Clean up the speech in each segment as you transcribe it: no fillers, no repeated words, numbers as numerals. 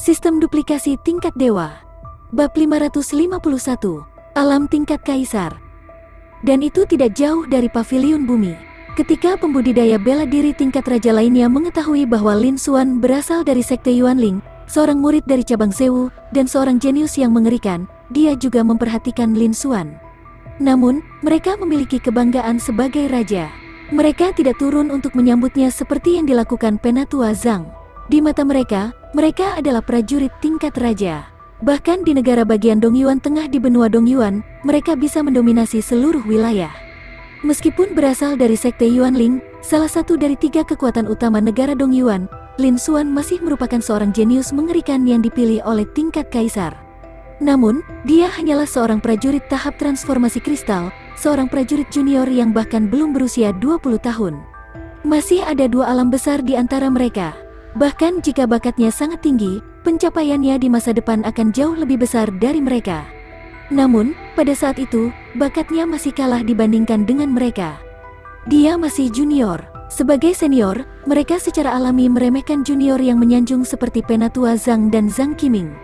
Sistem duplikasi tingkat dewa. Bab 551. Alam tingkat kaisar. Dan itu tidak jauh dari paviliun bumi. Ketika pembudidaya bela diri tingkat raja lainnya mengetahui bahwa Lin Xuan berasal dari sekte Yuanling, seorang murid dari cabang Sewu, dan seorang jenius yang mengerikan, dia juga memperhatikan Lin Xuan. Namun, mereka memiliki kebanggaan sebagai raja. Mereka tidak turun untuk menyambutnya seperti yang dilakukan Penatua Zhang. Di mata mereka adalah prajurit tingkat raja. Bahkan di negara bagian Dongyuan Tengah di benua Dongyuan, mereka bisa mendominasi seluruh wilayah. Meskipun berasal dari sekte Yuanling, salah satu dari 3 kekuatan utama negara Dongyuan, Lin Xuan masih merupakan seorang jenius mengerikan yang dipilih oleh tingkat kaisar. Namun, dia hanyalah seorang prajurit tahap transformasi kristal, seorang prajurit junior yang bahkan belum berusia 20 tahun. Masih ada 2 alam besar di antara mereka. Bahkan jika bakatnya sangat tinggi, pencapaiannya di masa depan akan jauh lebih besar dari mereka. Namun, pada saat itu, bakatnya masih kalah dibandingkan dengan mereka. Dia masih junior. Sebagai senior, mereka secara alami meremehkan junior yang menyanjung seperti Penatua Zhang dan Zhang Qiming.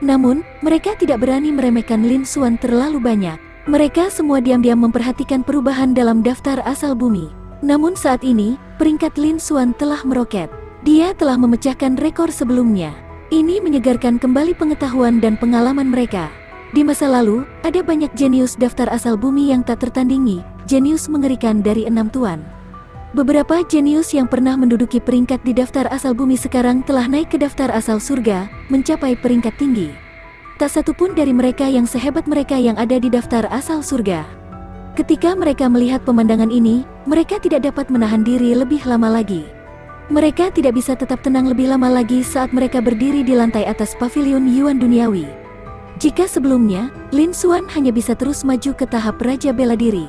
Namun, mereka tidak berani meremehkan Lin Xuan terlalu banyak. Mereka semua diam-diam memperhatikan perubahan dalam daftar asal bumi. Namun saat ini, peringkat Lin Xuan telah meroket. Dia telah memecahkan rekor sebelumnya. Ini menyegarkan kembali pengetahuan dan pengalaman mereka. Di masa lalu, ada banyak jenius daftar asal bumi yang tak tertandingi, jenius mengerikan dari 6 tuan. Beberapa jenius yang pernah menduduki peringkat di daftar asal bumi sekarang telah naik ke daftar asal surga, mencapai peringkat tinggi. Tak satu pun dari mereka yang sehebat mereka yang ada di daftar asal surga. Ketika mereka melihat pemandangan ini, mereka tidak dapat menahan diri lebih lama lagi. Mereka tidak bisa tetap tenang lebih lama lagi saat mereka berdiri di lantai atas paviliun Yuan duniawi. Jika sebelumnya, Lin Xuan hanya bisa terus maju ke tahap raja bela diri.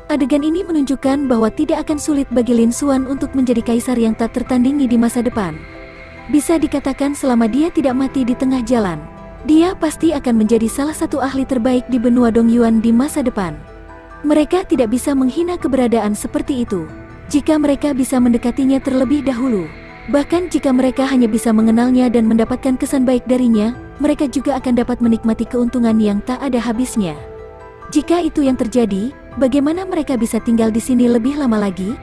Adegan ini menunjukkan bahwa tidak akan sulit bagi Lin Xuan untuk menjadi kaisar yang tak tertandingi di masa depan. Bisa dikatakan selama dia tidak mati di tengah jalan, dia pasti akan menjadi salah satu ahli terbaik di benua Dongyuan di masa depan. Mereka tidak bisa menghina keberadaan seperti itu jika mereka bisa mendekatinya terlebih dahulu. Bahkan jika mereka hanya bisa mengenalnya dan mendapatkan kesan baik darinya, mereka juga akan dapat menikmati keuntungan yang tak ada habisnya. Jika itu yang terjadi, bagaimana mereka bisa tinggal di sini lebih lama lagi?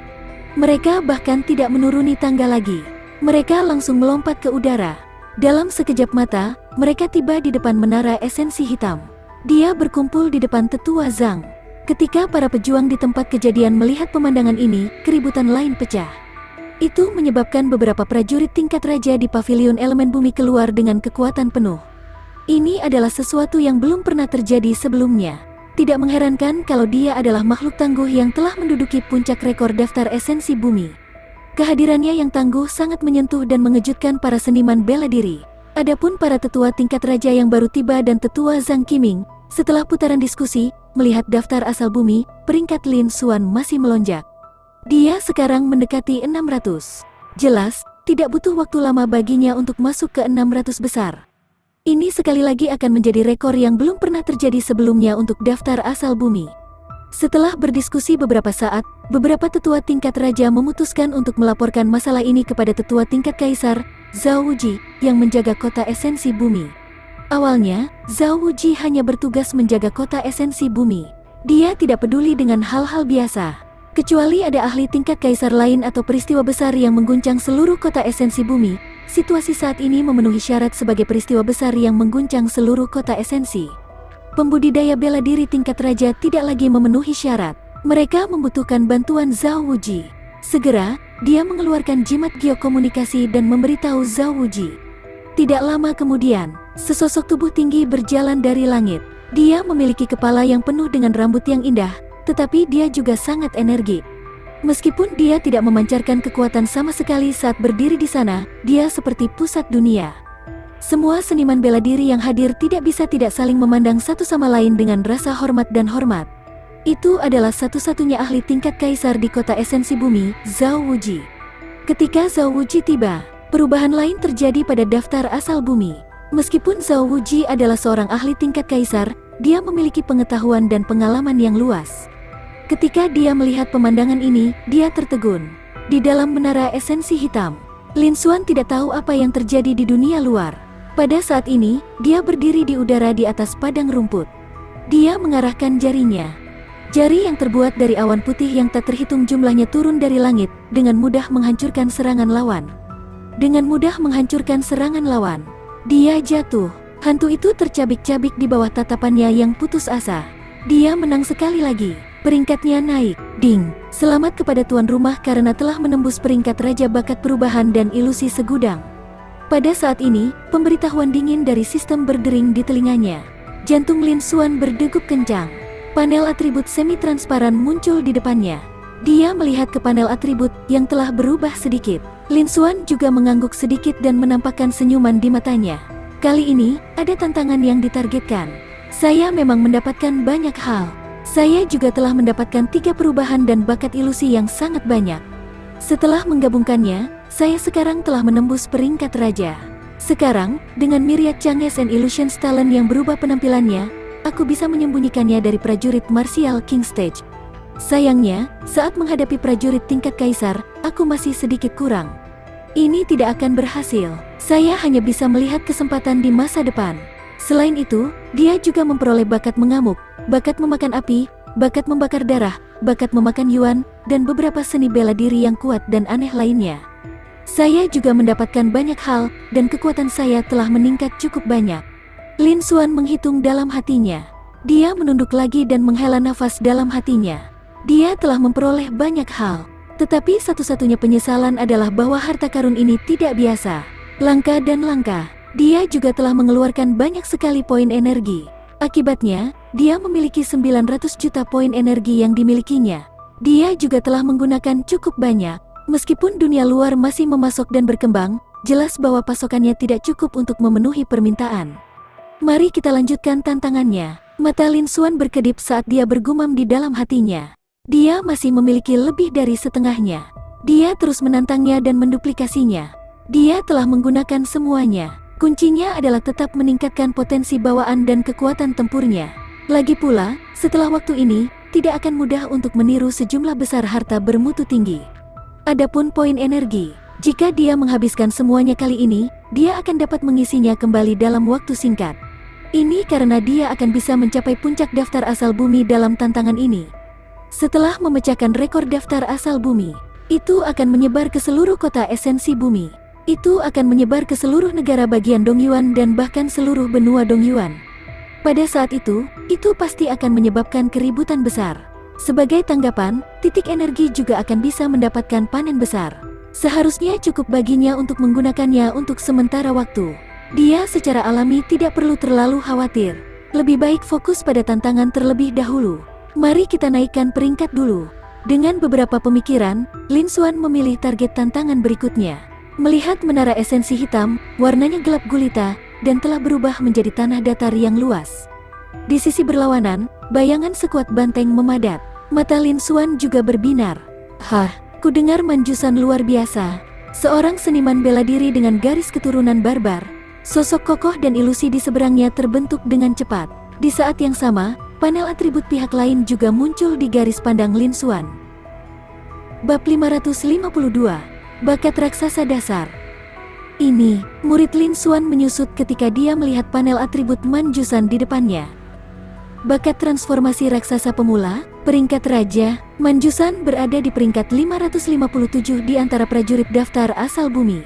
Mereka bahkan tidak menuruni tangga lagi. Mereka langsung melompat ke udara. Dalam sekejap mata, mereka tiba di depan menara esensi hitam. Dia berkumpul di depan tetua Zhang. Ketika para pejuang di tempat kejadian melihat pemandangan ini, keributan lain pecah. Itu menyebabkan beberapa prajurit tingkat raja di paviliun elemen bumi keluar dengan kekuatan penuh. Ini adalah sesuatu yang belum pernah terjadi sebelumnya. Tidak mengherankan kalau dia adalah makhluk tangguh yang telah menduduki puncak rekor daftar esensi bumi. Kehadirannya yang tangguh sangat menyentuh dan mengejutkan para seniman bela diri. Adapun para tetua tingkat raja yang baru tiba dan tetua Zhang Qiming, setelah putaran diskusi, melihat daftar asal bumi, peringkat Lin Xuan masih melonjak. Dia sekarang mendekati 600. Jelas, tidak butuh waktu lama baginya untuk masuk ke 600 besar. Ini sekali lagi akan menjadi rekor yang belum pernah terjadi sebelumnya untuk daftar asal bumi. Setelah berdiskusi beberapa saat, beberapa tetua tingkat raja memutuskan untuk melaporkan masalah ini kepada tetua tingkat kaisar, Zhao Wuji, yang menjaga kota esensi bumi. Awalnya, Zhao Wuji hanya bertugas menjaga kota esensi bumi. Dia tidak peduli dengan hal-hal biasa. Kecuali ada ahli tingkat kaisar lain atau peristiwa besar yang mengguncang seluruh kota esensi bumi, situasi saat ini memenuhi syarat sebagai peristiwa besar yang mengguncang seluruh kota esensi. Pembudidaya bela diri tingkat raja tidak lagi memenuhi syarat. Mereka membutuhkan bantuan Zhao Wuji. Segera, dia mengeluarkan jimat geokomunikasi dan memberitahu Zhao Wuji. Tidak lama kemudian, sesosok tubuh tinggi berjalan dari langit. Dia memiliki kepala yang penuh dengan rambut yang indah, tetapi dia juga sangat energik. Meskipun dia tidak memancarkan kekuatan sama sekali saat berdiri di sana, dia seperti pusat dunia. Semua seniman bela diri yang hadir tidak bisa tidak saling memandang satu sama lain dengan rasa hormat dan hormat. Itu adalah satu-satunya ahli tingkat kaisar di kota esensi bumi, Zhao Wuji. Ketika Zhao Wuji tiba, perubahan lain terjadi pada daftar asal bumi. Meskipun Zhao Wuji adalah seorang ahli tingkat kaisar, dia memiliki pengetahuan dan pengalaman yang luas. Ketika dia melihat pemandangan ini, dia tertegun. Di dalam menara esensi hitam, Lin Xuan tidak tahu apa yang terjadi di dunia luar. Pada saat ini, dia berdiri di udara di atas padang rumput. Dia mengarahkan jarinya. Jari yang terbuat dari awan putih yang tak terhitung jumlahnya turun dari langit, dengan mudah menghancurkan serangan lawan. Dengan mudah menghancurkan serangan lawan. Dia jatuh. Hantu itu tercabik-cabik di bawah tatapannya yang putus asa. Dia menang sekali lagi. Peringkatnya naik. Ding. Selamat kepada tuan rumah karena telah menembus peringkat Raja Bakat Perubahan dan Ilusi Segudang. Pada saat ini, pemberitahuan dingin dari sistem berdering di telinganya. Jantung Lin Xuan berdegup kencang. Panel atribut semi-transparan muncul di depannya. Dia melihat ke panel atribut yang telah berubah sedikit. Lin Xuan juga mengangguk sedikit dan menampakkan senyuman di matanya. Kali ini, ada tantangan yang ditargetkan. Saya memang mendapatkan banyak hal. Saya juga telah mendapatkan 3 perubahan dan bakat ilusi yang sangat banyak. Setelah menggabungkannya, saya sekarang telah menembus peringkat raja. Sekarang, dengan Myriad Changes and Illusions Talent yang berubah penampilannya, aku bisa menyembunyikannya dari prajurit Martial King Stage. Sayangnya, saat menghadapi prajurit tingkat kaisar, aku masih sedikit kurang. Ini tidak akan berhasil. Saya hanya bisa melihat kesempatan di masa depan. Selain itu, dia juga memperoleh bakat mengamuk, bakat memakan api, bakat membakar darah, bakat memakan yuan, dan beberapa seni bela diri yang kuat dan aneh lainnya. Saya juga mendapatkan banyak hal, dan kekuatan saya telah meningkat cukup banyak. Lin Xuan menghitung dalam hatinya. Dia menunduk lagi dan menghela nafas dalam hatinya. Dia telah memperoleh banyak hal. Tetapi satu-satunya penyesalan adalah bahwa harta karun ini tidak biasa. Langka dan langka. Dia juga telah mengeluarkan banyak sekali poin energi. Akibatnya, dia memiliki 900 juta poin energi yang dimilikinya. Dia juga telah menggunakan cukup banyak. Meskipun dunia luar masih memasok dan berkembang, jelas bahwa pasokannya tidak cukup untuk memenuhi permintaan. Mari kita lanjutkan tantangannya. Mata Lin Xuan berkedip saat dia bergumam di dalam hatinya. Dia masih memiliki lebih dari setengahnya. Dia terus menantangnya dan menduplikasinya. Dia telah menggunakan semuanya. Kuncinya adalah tetap meningkatkan potensi bawaan dan kekuatan tempurnya. Lagi pula, setelah waktu ini, tidak akan mudah untuk meniru sejumlah besar harta bermutu tinggi. Adapun poin energi, jika dia menghabiskan semuanya kali ini, dia akan dapat mengisinya kembali dalam waktu singkat. Ini karena dia akan bisa mencapai puncak daftar asal bumi dalam tantangan ini. Setelah memecahkan rekor daftar asal bumi, itu akan menyebar ke seluruh kota esensi bumi. Itu akan menyebar ke seluruh negara bagian Dongyuan dan bahkan seluruh benua Dongyuan. Pada saat itu pasti akan menyebabkan keributan besar. Sebagai tanggapan, titik energi juga akan bisa mendapatkan panen besar. Seharusnya cukup baginya untuk menggunakannya untuk sementara waktu. Dia secara alami tidak perlu terlalu khawatir. Lebih baik fokus pada tantangan terlebih dahulu. Mari kita naikkan peringkat dulu. Dengan beberapa pemikiran, Lin Xuan memilih target tantangan berikutnya. Melihat menara esensi hitam, warnanya gelap gulita, dan telah berubah menjadi tanah datar yang luas. Di sisi berlawanan, bayangan sekuat banteng memadat. Mata Lin Xuan juga berbinar. Hah, ku dengar manjusan luar biasa. Seorang seniman bela diri dengan garis keturunan barbar. Sosok kokoh dan ilusi di seberangnya terbentuk dengan cepat. Di saat yang sama, panel atribut pihak lain juga muncul di garis pandang Lin Xuan. Bab 552. Bakat raksasa dasar. Ini, murid Lin Xuan menyusut ketika dia melihat panel atribut manjusan di depannya. Bakat transformasi raksasa pemula, peringkat raja, manjusan berada di peringkat 557 di antara prajurit daftar asal bumi.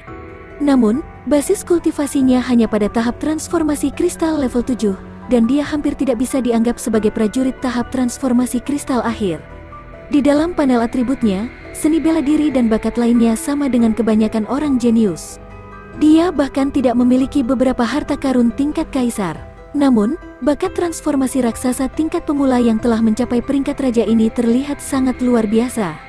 Namun, basis kultivasinya hanya pada tahap transformasi kristal level 7, dan dia hampir tidak bisa dianggap sebagai prajurit tahap transformasi kristal akhir. Di dalam panel atributnya, seni bela diri dan bakat lainnya sama dengan kebanyakan orang jenius. Dia bahkan tidak memiliki beberapa harta karun tingkat kaisar. Namun, bakat transformasi raksasa tingkat pemula yang telah mencapai peringkat raja ini terlihat sangat luar biasa.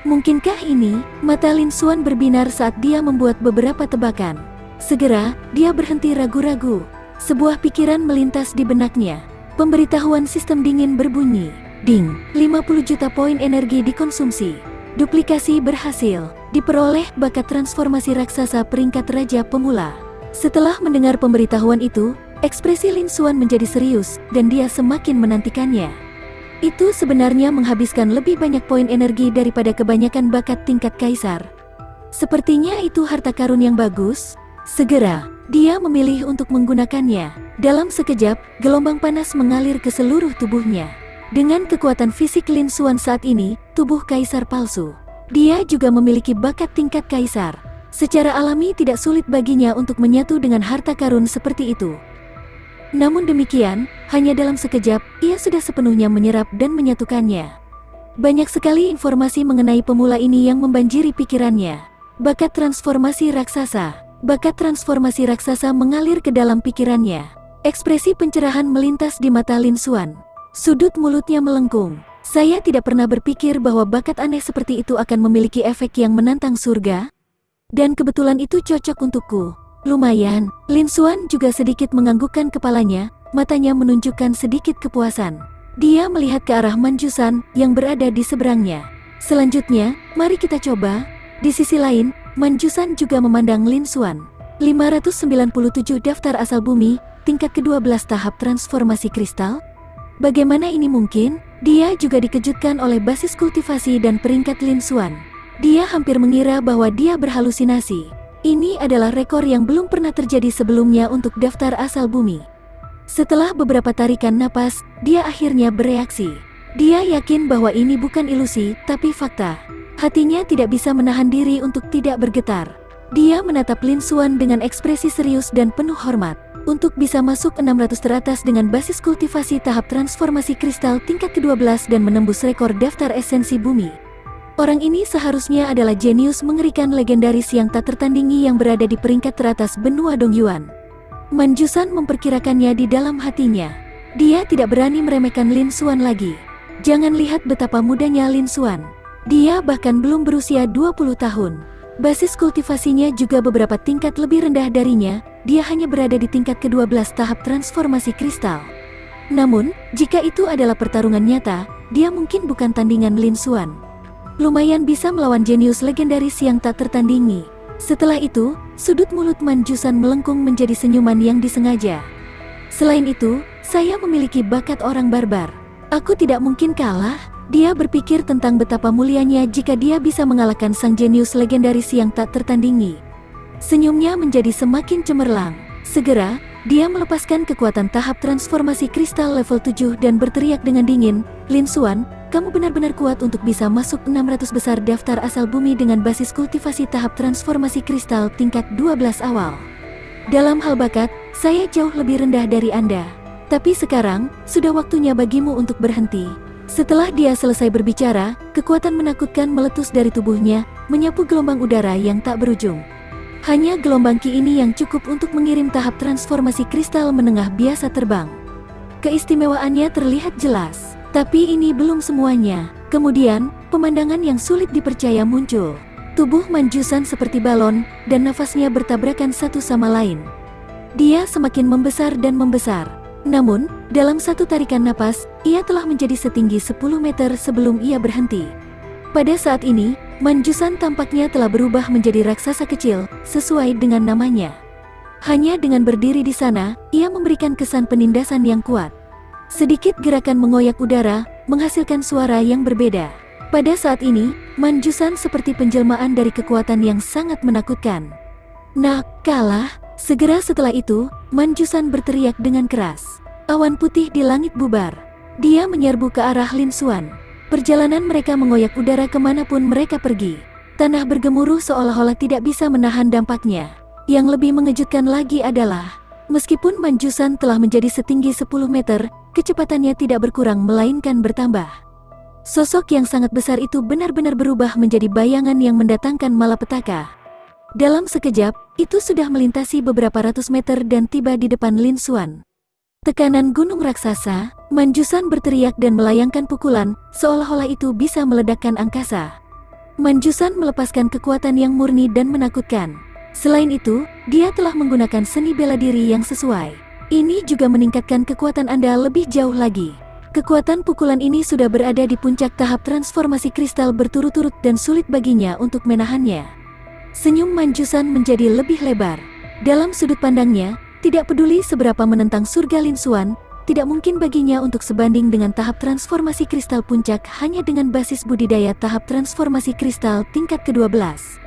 Mungkinkah ini? Mata Lin Xuan berbinar saat dia membuat beberapa tebakan. Segera, dia berhenti ragu-ragu. Sebuah pikiran melintas di benaknya. Pemberitahuan sistem dingin berbunyi. Ding, 50 juta poin energi dikonsumsi. Duplikasi berhasil. Diperoleh bakat transformasi raksasa peringkat raja pemula. Setelah mendengar pemberitahuan itu, ekspresi Lin Xuan menjadi serius, dan dia semakin menantikannya. Itu sebenarnya menghabiskan lebih banyak poin energi daripada kebanyakan bakat tingkat kaisar. Sepertinya itu harta karun yang bagus. Segera, Dia memilih untuk menggunakannya. Dalam sekejap, gelombang panas mengalir ke seluruh tubuhnya. Dengan kekuatan fisik Lin Xuan saat ini, tubuh kaisar palsu. Dia juga memiliki bakat tingkat kaisar. Secara alami tidak sulit baginya untuk menyatu dengan harta karun seperti itu. Namun demikian, hanya dalam sekejap, ia sudah sepenuhnya menyerap dan menyatukannya. Banyak sekali informasi mengenai pemula ini yang membanjiri pikirannya. Bakat transformasi raksasa. Bakat transformasi raksasa mengalir ke dalam pikirannya. Ekspresi pencerahan melintas di mata Lin Xuan. Sudut mulutnya melengkung. Saya tidak pernah berpikir bahwa bakat aneh seperti itu akan memiliki efek yang menantang surga. Dan kebetulan itu cocok untukku. Lumayan. Lin Xuan juga sedikit menganggukkan kepalanya, matanya menunjukkan sedikit kepuasan. Dia melihat ke arah Manjusan yang berada di seberangnya. Selanjutnya, mari kita coba. Di sisi lain, Manjusan juga memandang Lin Xuan. 597 daftar asal bumi, tingkat ke-12 tahap transformasi kristal. Bagaimana ini mungkin? Dia juga dikejutkan oleh basis kultivasi dan peringkat Lin Xuan. Dia hampir mengira bahwa dia berhalusinasi. Ini adalah rekor yang belum pernah terjadi sebelumnya untuk daftar asal bumi. Setelah beberapa tarikan napas, dia akhirnya bereaksi. Dia yakin bahwa ini bukan ilusi, tapi fakta. Hatinya tidak bisa menahan diri untuk tidak bergetar. Dia menatap Lin Xuan dengan ekspresi serius dan penuh hormat. Untuk bisa masuk 600 teratas dengan basis kultivasi tahap transformasi kristal tingkat ke-12 dan menembus rekor daftar esensi bumi. Orang ini seharusnya adalah jenius mengerikan legendaris yang tak tertandingi yang berada di peringkat teratas benua Dongyuan. Manjusan memperkirakannya di dalam hatinya. Dia tidak berani meremehkan Lin Xuan lagi. Jangan lihat betapa mudanya Lin Xuan. Dia bahkan belum berusia 20 tahun. Basis kultivasinya juga beberapa tingkat lebih rendah darinya, dia hanya berada di tingkat ke-12 tahap transformasi kristal. Namun, jika itu adalah pertarungan nyata, dia mungkin bukan tandingan Lin Xuan. Lumayan bisa melawan jenius legendaris yang tak tertandingi. Setelah itu, sudut mulut Manjusan melengkung menjadi senyuman yang disengaja. Selain itu, saya memiliki bakat orang barbar. Aku tidak mungkin kalah. Dia berpikir tentang betapa mulianya jika dia bisa mengalahkan sang jenius legendaris yang tak tertandingi. Senyumnya menjadi semakin cemerlang. Segera, dia melepaskan kekuatan tahap transformasi kristal level 7 dan berteriak dengan dingin, "Lin Xuan, kamu benar-benar kuat untuk bisa masuk 600 besar daftar asal bumi dengan basis kultivasi tahap transformasi kristal tingkat 12 awal. Dalam hal bakat, saya jauh lebih rendah dari Anda. Tapi sekarang, sudah waktunya bagimu untuk berhenti." Setelah dia selesai berbicara, kekuatan menakutkan meletus dari tubuhnya, menyapu gelombang udara yang tak berujung. Hanya gelombang Qi ini yang cukup untuk mengirim tahap transformasi kristal menengah biasa terbang. Keistimewaannya terlihat jelas, tapi ini belum semuanya. Kemudian, pemandangan yang sulit dipercaya muncul. Tubuh Manjusan seperti balon, dan nafasnya bertabrakan satu sama lain. Dia semakin membesar dan membesar. Namun, dalam satu tarikan napas, ia telah menjadi setinggi 10 meter sebelum ia berhenti. Pada saat ini, Manjusan tampaknya telah berubah menjadi raksasa kecil, sesuai dengan namanya. Hanya dengan berdiri di sana, ia memberikan kesan penindasan yang kuat. Sedikit gerakan mengoyak udara, menghasilkan suara yang berbeda. Pada saat ini, Manjusan seperti penjelmaan dari kekuatan yang sangat menakutkan. "Nah, kalah." Segera setelah itu, Manjusan berteriak dengan keras. Awan putih di langit bubar. Dia menyerbu ke arah Lin Xuan. Perjalanan mereka mengoyak udara kemanapun mereka pergi. Tanah bergemuruh seolah-olah tidak bisa menahan dampaknya. Yang lebih mengejutkan lagi adalah, meskipun Manjusan telah menjadi setinggi 10 meter, kecepatannya tidak berkurang melainkan bertambah. Sosok yang sangat besar itu benar-benar berubah menjadi bayangan yang mendatangkan malapetaka. Dalam sekejap, itu sudah melintasi beberapa ratus meter dan tiba di depan Lin Xuan. Tekanan gunung raksasa, Manjusan berteriak dan melayangkan pukulan, seolah-olah itu bisa meledakkan angkasa. Manjusan melepaskan kekuatan yang murni dan menakutkan. Selain itu, dia telah menggunakan seni bela diri yang sesuai. Ini juga meningkatkan kekuatan Anda lebih jauh lagi. Kekuatan pukulan ini sudah berada di puncak tahap transformasi kristal berturut-turut dan sulit baginya untuk menahannya. Senyum Manjusan menjadi lebih lebar. Dalam sudut pandangnya, tidak peduli seberapa menentang surga Lin Xuan, tidak mungkin baginya untuk sebanding dengan tahap transformasi kristal puncak hanya dengan basis budidaya tahap transformasi kristal tingkat ke-12.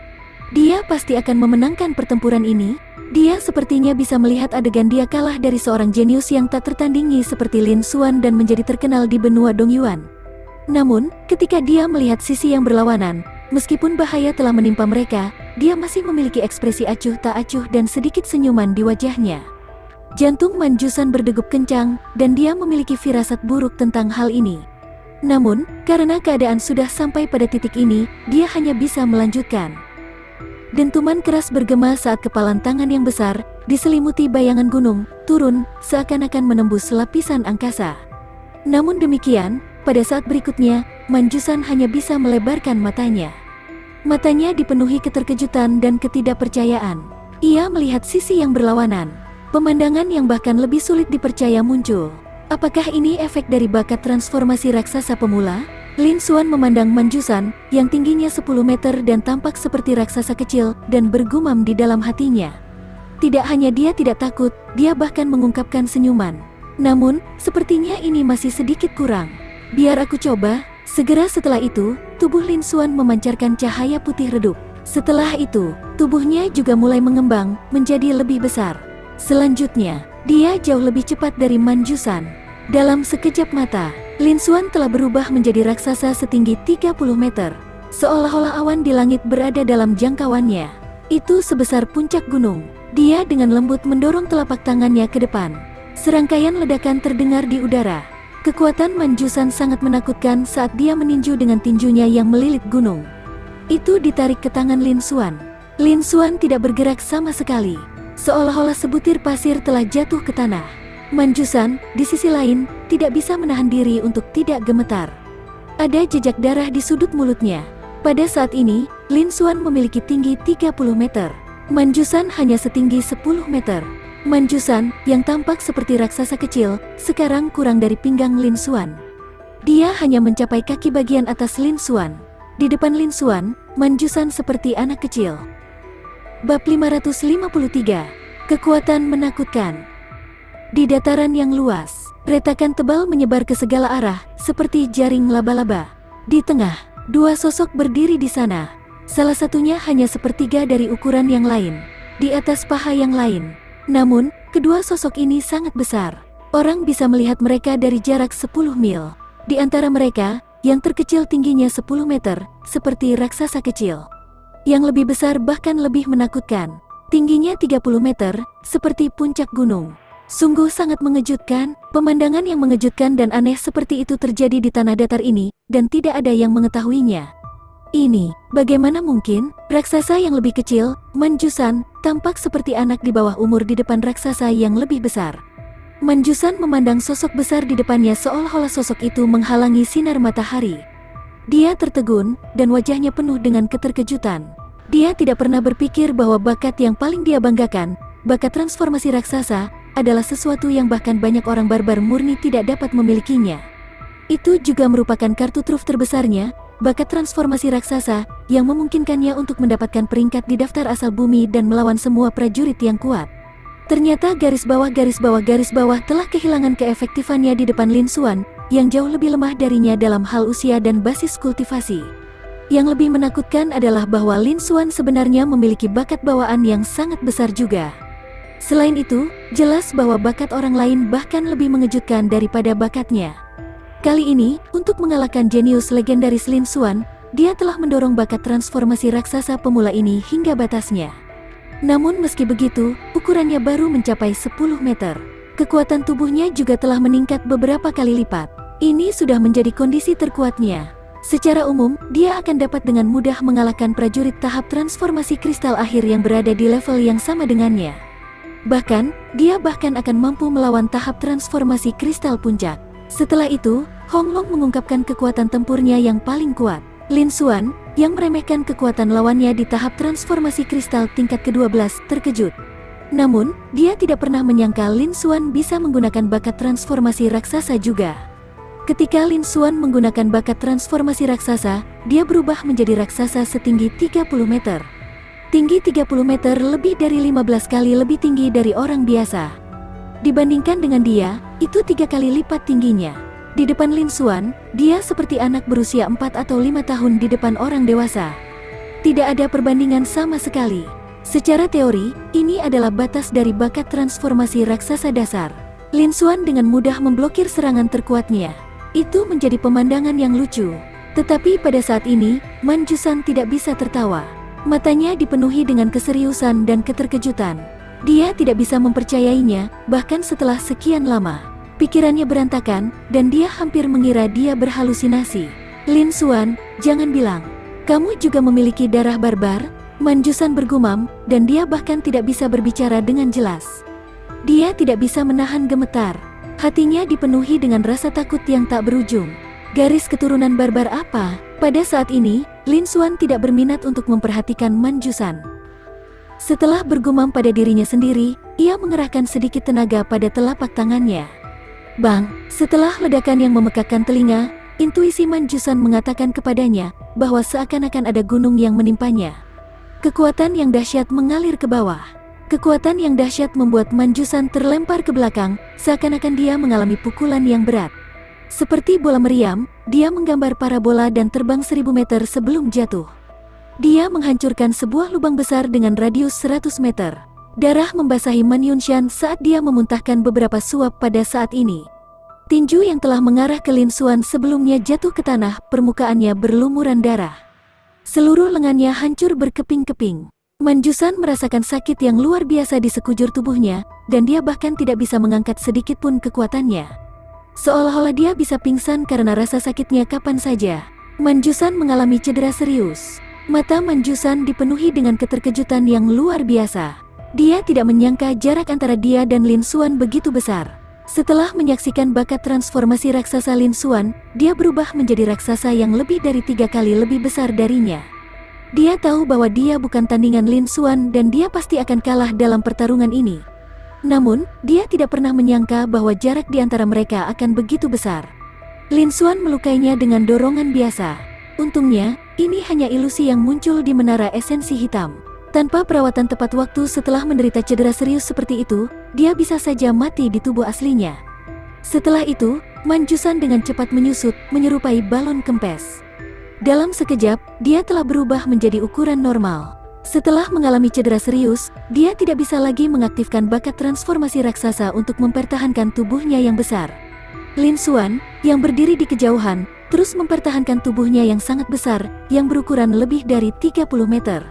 Dia pasti akan memenangkan pertempuran ini. Dia sepertinya bisa melihat adegan dia kalah dari seorang jenius yang tak tertandingi seperti Lin Xuan dan menjadi terkenal di benua Dongyuan. Namun, ketika dia melihat sisi yang berlawanan, meskipun bahaya telah menimpa mereka, dia masih memiliki ekspresi acuh tak acuh dan sedikit senyuman di wajahnya. Jantung Manjusan berdegup kencang, dan dia memiliki firasat buruk tentang hal ini. Namun, karena keadaan sudah sampai pada titik ini, dia hanya bisa melanjutkan. Dentuman keras bergema saat kepalan tangan yang besar, diselimuti bayangan gunung, turun, seakan-akan menembus lapisan angkasa. Namun demikian, pada saat berikutnya, Manjusan hanya bisa melebarkan matanya. Matanya dipenuhi keterkejutan dan ketidakpercayaan. Ia melihat sisi yang berlawanan. Pemandangan yang bahkan lebih sulit dipercaya muncul. Apakah ini efek dari bakat transformasi raksasa pemula? Lin Xuan memandang Manjusan, yang tingginya 10 meter dan tampak seperti raksasa kecil, dan bergumam di dalam hatinya. Tidak hanya dia tidak takut, dia bahkan mengungkapkan senyuman. Namun, sepertinya ini masih sedikit kurang. Biar aku coba. Segera setelah itu, tubuh Lin Xuan memancarkan cahaya putih redup. Setelah itu, tubuhnya juga mulai mengembang, menjadi lebih besar. Selanjutnya, dia jauh lebih cepat dari Manjusan. Dalam sekejap mata, Lin Xuan telah berubah menjadi raksasa setinggi 30 meter. Seolah-olah awan di langit berada dalam jangkauannya. Itu sebesar puncak gunung. Dia dengan lembut mendorong telapak tangannya ke depan. Serangkaian ledakan terdengar di udara. Kekuatan Manjusan sangat menakutkan saat dia meninju dengan tinjunya yang melilit gunung. Itu ditarik ke tangan Lin Xuan. Lin Xuan tidak bergerak sama sekali. Seolah-olah sebutir pasir telah jatuh ke tanah. Manjusan, di sisi lain, tidak bisa menahan diri untuk tidak gemetar. Ada jejak darah di sudut mulutnya. Pada saat ini, Lin Xuan memiliki tinggi 30 meter. Manjusan hanya setinggi 10 meter. Manjusan, yang tampak seperti raksasa kecil, sekarang kurang dari pinggang Lin Xuan. Dia hanya mencapai kaki bagian atas Lin Xuan. Di depan Lin Xuan, Manjusan seperti anak kecil. Bab 553. Kekuatan menakutkan. Di dataran yang luas, retakan tebal menyebar ke segala arah, seperti jaring laba-laba. Di tengah, dua sosok berdiri di sana. Salah satunya hanya sepertiga dari ukuran yang lain, di atas paha yang lain. Namun, kedua sosok ini sangat besar. Orang bisa melihat mereka dari jarak 10 mil. Di antara mereka, yang terkecil tingginya 10 meter, seperti raksasa kecil. Yang lebih besar bahkan lebih menakutkan. Tingginya 30 meter, seperti puncak gunung. Sungguh sangat mengejutkan. Pemandangan yang mengejutkan dan aneh seperti itu terjadi di tanah datar ini, dan tidak ada yang mengetahuinya. Ini, bagaimana mungkin? Raksasa yang lebih kecil, Manjusan, tampak seperti anak di bawah umur di depan raksasa yang lebih besar. Manjusan memandang sosok besar di depannya seolah-olah sosok itu menghalangi sinar matahari. Dia tertegun, dan wajahnya penuh dengan keterkejutan. Dia tidak pernah berpikir bahwa bakat yang paling dia banggakan, bakat transformasi raksasa, adalah sesuatu yang bahkan banyak orang barbar murni tidak dapat memilikinya. Itu juga merupakan kartu truf terbesarnya, bakat transformasi raksasa, yang memungkinkannya untuk mendapatkan peringkat di daftar asal bumi dan melawan semua prajurit yang kuat. Ternyata garis bawah telah kehilangan keefektifannya di depan Lin Xuan, yang jauh lebih lemah darinya dalam hal usia dan basis kultivasi. Yang lebih menakutkan adalah bahwa Lin Xuan sebenarnya memiliki bakat bawaan yang sangat besar juga. Selain itu, jelas bahwa bakat orang lain bahkan lebih mengejutkan daripada bakatnya. Kali ini, untuk mengalahkan jenius legendaris Lin Xuan, dia telah mendorong bakat transformasi raksasa pemula ini hingga batasnya. Namun meski begitu, ukurannya baru mencapai 10 meter. Kekuatan tubuhnya juga telah meningkat beberapa kali lipat. Ini sudah menjadi kondisi terkuatnya. Secara umum, dia akan dapat dengan mudah mengalahkan prajurit tahap transformasi kristal akhir yang berada di level yang sama dengannya. Bahkan, dia bahkan akan mampu melawan tahap transformasi kristal puncak. Setelah itu, Hong Long mengungkapkan kekuatan tempurnya yang paling kuat. Lin Xuan, yang meremehkan kekuatan lawannya di tahap transformasi kristal tingkat ke-12, terkejut. Namun, dia tidak pernah menyangka Lin Xuan bisa menggunakan bakat transformasi raksasa juga. Ketika Lin Xuan menggunakan bakat transformasi raksasa, dia berubah menjadi raksasa setinggi 30 meter. Tinggi 30 meter lebih dari 15 kali lebih tinggi dari orang biasa. Dibandingkan dengan dia, itu 3 kali lipat tingginya. Di depan Lin Xuan, dia seperti anak berusia 4 atau 5 tahun di depan orang dewasa. Tidak ada perbandingan sama sekali. Secara teori, ini adalah batas dari bakat transformasi raksasa dasar. Lin Xuan dengan mudah memblokir serangan terkuatnya. Itu menjadi pemandangan yang lucu. Tetapi pada saat ini, Manjusan tidak bisa tertawa. Matanya dipenuhi dengan keseriusan dan keterkejutan. Dia tidak bisa mempercayainya, bahkan setelah sekian lama. Pikirannya berantakan, dan dia hampir mengira dia berhalusinasi. Lin Xuan, jangan bilang kamu juga memiliki darah barbar, Manjusan bergumam, dan dia bahkan tidak bisa berbicara dengan jelas. Dia tidak bisa menahan gemetar. Hatinya dipenuhi dengan rasa takut yang tak berujung. Garis keturunan barbar apa? Pada saat ini, Lin Xuan tidak berminat untuk memperhatikan Manjusan. Setelah bergumam pada dirinya sendiri, ia mengerahkan sedikit tenaga pada telapak tangannya. Bang, setelah ledakan yang memekakkan telinga, intuisi Manjusan mengatakan kepadanya bahwa seakan-akan ada gunung yang menimpanya. Kekuatan yang dahsyat mengalir ke bawah. Kekuatan yang dahsyat membuat Manjusan terlempar ke belakang, seakan-akan dia mengalami pukulan yang berat. Seperti bola meriam, dia menggambar parabola dan terbang 1000 meter sebelum jatuh. Dia menghancurkan sebuah lubang besar dengan radius 100 meter. Darah membasahi Man Yunshan saat dia memuntahkan beberapa suap pada saat ini. Tinju yang telah mengarah ke Lin Xuan sebelumnya jatuh ke tanah, permukaannya berlumuran darah. Seluruh lengannya hancur berkeping-keping. Manjusan merasakan sakit yang luar biasa di sekujur tubuhnya, dan dia bahkan tidak bisa mengangkat sedikit pun kekuatannya. Seolah-olah dia bisa pingsan karena rasa sakitnya kapan saja. Manjusan mengalami cedera serius. Mata Manjusan dipenuhi dengan keterkejutan yang luar biasa. Dia tidak menyangka jarak antara dia dan Lin Xuan begitu besar. Setelah menyaksikan bakat transformasi raksasa Lin Xuan, dia berubah menjadi raksasa yang lebih dari 3 kali lebih besar darinya. Dia tahu bahwa dia bukan tandingan Lin Xuan dan dia pasti akan kalah dalam pertarungan ini. Namun, dia tidak pernah menyangka bahwa jarak di antara mereka akan begitu besar. Lin Xuan melukainya dengan dorongan biasa. Untungnya, ini hanya ilusi yang muncul di menara esensi hitam. Tanpa perawatan tepat waktu setelah menderita cedera serius seperti itu, dia bisa saja mati di tubuh aslinya. Setelah itu, Manjusan dengan cepat menyusut, menyerupai balon kempes. Dalam sekejap, dia telah berubah menjadi ukuran normal. Setelah mengalami cedera serius, dia tidak bisa lagi mengaktifkan bakat transformasi raksasa untuk mempertahankan tubuhnya yang besar. Lin Xuan, yang berdiri di kejauhan, terus mempertahankan tubuhnya yang sangat besar, yang berukuran lebih dari 30 meter.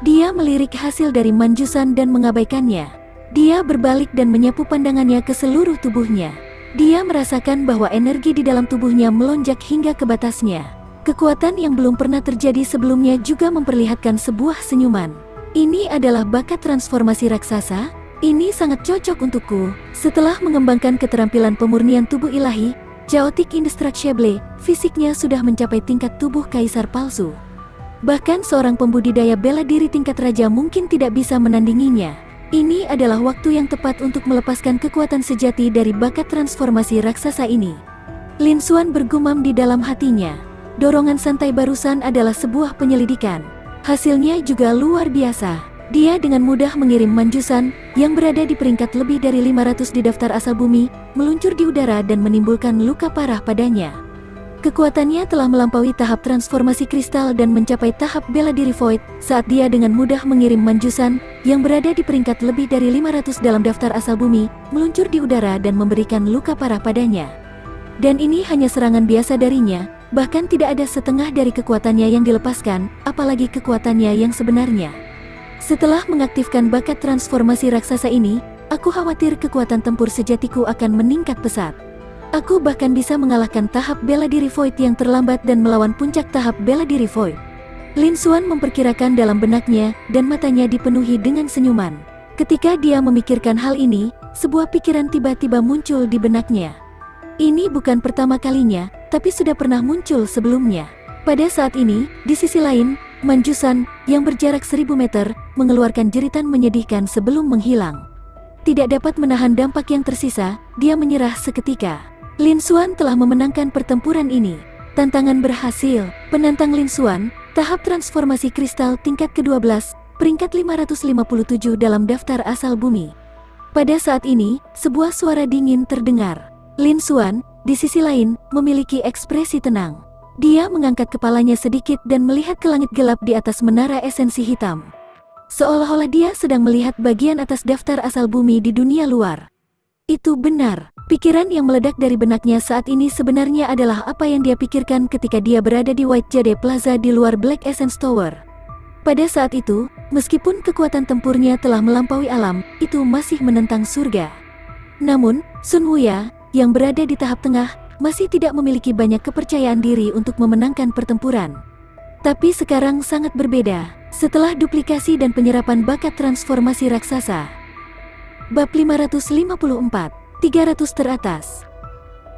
Dia melirik hasil dari Manjusan dan mengabaikannya. Dia berbalik dan menyapu pandangannya ke seluruh tubuhnya. Dia merasakan bahwa energi di dalam tubuhnya melonjak hingga ke batasnya. Kekuatan yang belum pernah terjadi sebelumnya juga memperlihatkan sebuah senyuman. Ini adalah bakat transformasi raksasa? Ini sangat cocok untukku. Setelah mengembangkan keterampilan pemurnian tubuh ilahi, Chaotic Indestructible, fisiknya sudah mencapai tingkat tubuh kaisar palsu. Bahkan seorang pembudidaya bela diri tingkat raja mungkin tidak bisa menandinginya. Ini adalah waktu yang tepat untuk melepaskan kekuatan sejati dari bakat transformasi raksasa ini. Lin Xuan bergumam di dalam hatinya. Dorongan santai barusan adalah sebuah penyelidikan. Hasilnya juga luar biasa. Dia dengan mudah mengirim Manjusan, yang berada di peringkat lebih dari 500 di daftar asal bumi, meluncur di udara dan menimbulkan luka parah padanya. Kekuatannya telah melampaui tahap transformasi kristal dan mencapai tahap bela diri void saat dia dengan mudah mengirim Manjusan, yang berada di peringkat lebih dari 500 dalam daftar asal bumi, meluncur di udara dan memberikan luka parah padanya. Dan ini hanya serangan biasa darinya, bahkan tidak ada setengah dari kekuatannya yang dilepaskan, apalagi kekuatannya yang sebenarnya. Setelah mengaktifkan bakat transformasi raksasa ini, aku khawatir kekuatan tempur sejatiku akan meningkat pesat. Aku bahkan bisa mengalahkan tahap bela diri void yang terlambat dan melawan puncak tahap bela diri void. Lin Xuan memperkirakan dalam benaknya, dan matanya dipenuhi dengan senyuman. Ketika dia memikirkan hal ini, sebuah pikiran tiba-tiba muncul di benaknya. Ini bukan pertama kalinya, tapi sudah pernah muncul sebelumnya. Pada saat ini, di sisi lain, Manjusan, yang berjarak 1000 meter, mengeluarkan jeritan menyedihkan sebelum menghilang. Tidak dapat menahan dampak yang tersisa, dia menyerah seketika. Lin Xuan telah memenangkan pertempuran ini. Tantangan berhasil. Penantang Lin Xuan, tahap transformasi kristal tingkat ke-12, peringkat 557 dalam daftar asal bumi. Pada saat ini, sebuah suara dingin terdengar. Lin Xuan, di sisi lain, memiliki ekspresi tenang. Dia mengangkat kepalanya sedikit dan melihat ke langit gelap di atas menara esensi hitam. Seolah-olah dia sedang melihat bagian atas daftar asal bumi di dunia luar. Itu benar, pikiran yang meledak dari benaknya saat ini sebenarnya adalah apa yang dia pikirkan ketika dia berada di White Jade Plaza di luar Black Essence Tower. Pada saat itu, meskipun kekuatan tempurnya telah melampaui alam, itu masih menentang surga. Namun, Sun Wuya, yang berada di tahap tengah, masih tidak memiliki banyak kepercayaan diri untuk memenangkan pertempuran. Tapi sekarang sangat berbeda, setelah duplikasi dan penyerapan bakat transformasi raksasa. Bab 554, 300 teratas.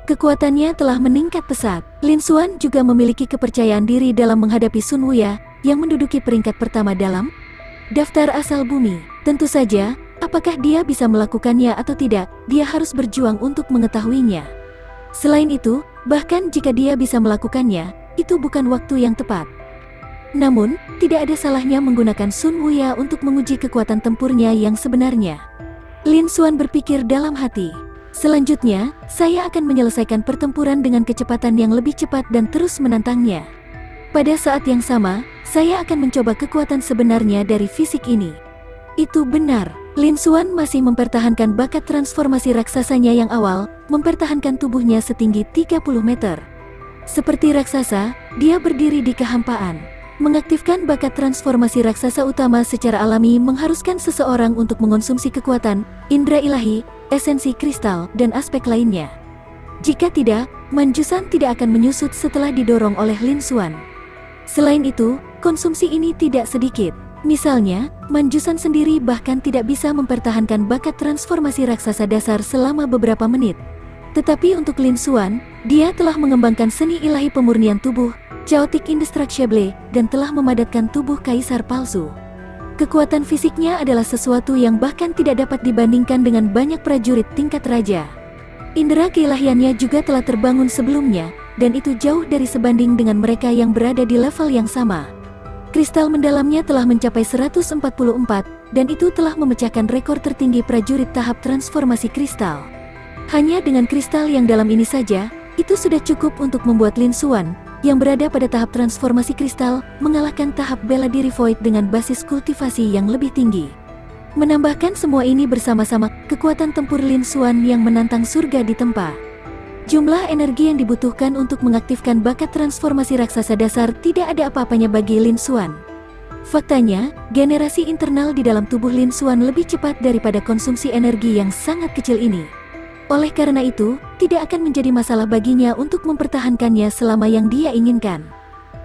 Kekuatannya telah meningkat pesat. Lin Xuan juga memiliki kepercayaan diri dalam menghadapi Sun Wuya, yang menduduki peringkat pertama dalam daftar asal bumi. Tentu saja, apakah dia bisa melakukannya atau tidak, dia harus berjuang untuk mengetahuinya. Selain itu, bahkan jika dia bisa melakukannya, itu bukan waktu yang tepat. Namun, tidak ada salahnya menggunakan Sun Wuya untuk menguji kekuatan tempurnya yang sebenarnya. Lin Xuan berpikir dalam hati. Selanjutnya, saya akan menyelesaikan pertempuran dengan kecepatan yang lebih cepat dan terus menantangnya. Pada saat yang sama, saya akan mencoba kekuatan sebenarnya dari fisik ini. Itu benar. Lin Xuan masih mempertahankan bakat transformasi raksasanya yang awal, mempertahankan tubuhnya setinggi 30 meter. Seperti raksasa, dia berdiri di kehampaan. Mengaktifkan bakat transformasi raksasa utama secara alami mengharuskan seseorang untuk mengonsumsi kekuatan, indera ilahi, esensi kristal, dan aspek lainnya. Jika tidak, Manjusan tidak akan menyusut setelah didorong oleh Lin Xuan. Selain itu, konsumsi ini tidak sedikit. Misalnya, Manjusan sendiri bahkan tidak bisa mempertahankan bakat transformasi raksasa dasar selama beberapa menit. Tetapi untuk Lin Xuan, dia telah mengembangkan seni ilahi pemurnian tubuh, Chaotic Indestructible, dan telah memadatkan tubuh kaisar palsu. Kekuatan fisiknya adalah sesuatu yang bahkan tidak dapat dibandingkan dengan banyak prajurit tingkat raja. Indera keilahiannya juga telah terbangun sebelumnya, dan itu jauh dari sebanding dengan mereka yang berada di level yang sama. Kristal mendalamnya telah mencapai 144, dan itu telah memecahkan rekor tertinggi prajurit tahap transformasi kristal. Hanya dengan kristal yang dalam ini saja, itu sudah cukup untuk membuat Lin Xuan, yang berada pada tahap transformasi kristal, mengalahkan tahap bela diri Void dengan basis kultivasi yang lebih tinggi. Menambahkan semua ini bersama-sama, kekuatan tempur Lin Xuan yang menantang surga ditempa. Jumlah energi yang dibutuhkan untuk mengaktifkan bakat transformasi raksasa dasar tidak ada apa-apanya bagi Lin Xuan. Faktanya, generasi internal di dalam tubuh Lin Xuan lebih cepat daripada konsumsi energi yang sangat kecil ini. Oleh karena itu, tidak akan menjadi masalah baginya untuk mempertahankannya selama yang dia inginkan.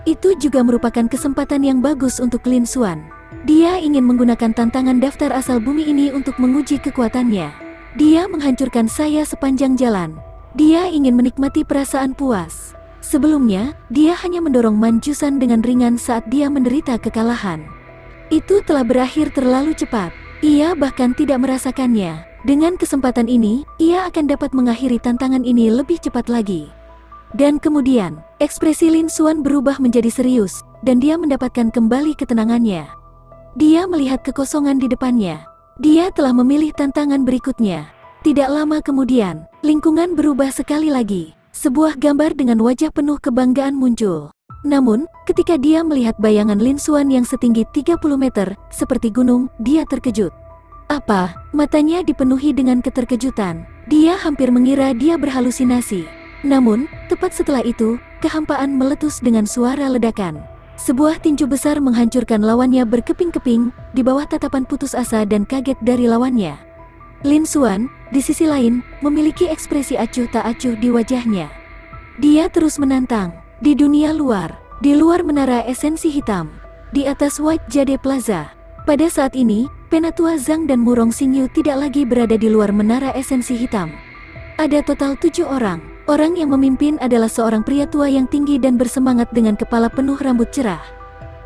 Itu juga merupakan kesempatan yang bagus untuk Lin Xuan. Dia ingin menggunakan tantangan daftar asal bumi ini untuk menguji kekuatannya. Dia menghancurkan saya sepanjang jalan. Dia ingin menikmati perasaan puas. Sebelumnya, dia hanya mendorong Manjusan dengan ringan saat dia menderita kekalahan. Itu telah berakhir terlalu cepat. Ia bahkan tidak merasakannya. Dengan kesempatan ini, ia akan dapat mengakhiri tantangan ini lebih cepat lagi. Dan kemudian, ekspresi Lin Xuan berubah menjadi serius, dan dia mendapatkan kembali ketenangannya. Dia melihat kekosongan di depannya. Dia telah memilih tantangan berikutnya. Tidak lama kemudian, lingkungan berubah sekali lagi. Sebuah gambar dengan wajah penuh kebanggaan muncul. Namun, ketika dia melihat bayangan Lin Xuan yang setinggi 30 meter, seperti gunung, dia terkejut. Apa? Matanya dipenuhi dengan keterkejutan. Dia hampir mengira dia berhalusinasi. Namun, tepat setelah itu, kehampaan meletus dengan suara ledakan. Sebuah tinju besar menghancurkan lawannya berkeping-keping, di bawah tatapan putus asa dan kaget dari lawannya. Lin Xuan, di sisi lain, memiliki ekspresi acuh tak acuh di wajahnya. Dia terus menantang, di dunia luar, di luar menara esensi hitam, di atas White Jade Plaza. Pada saat ini, Penatua Zhang dan Murong Xingyu tidak lagi berada di luar menara esensi hitam. Ada total 7 orang. Orang yang memimpin adalah seorang pria tua yang tinggi dan bersemangat dengan kepala penuh rambut cerah.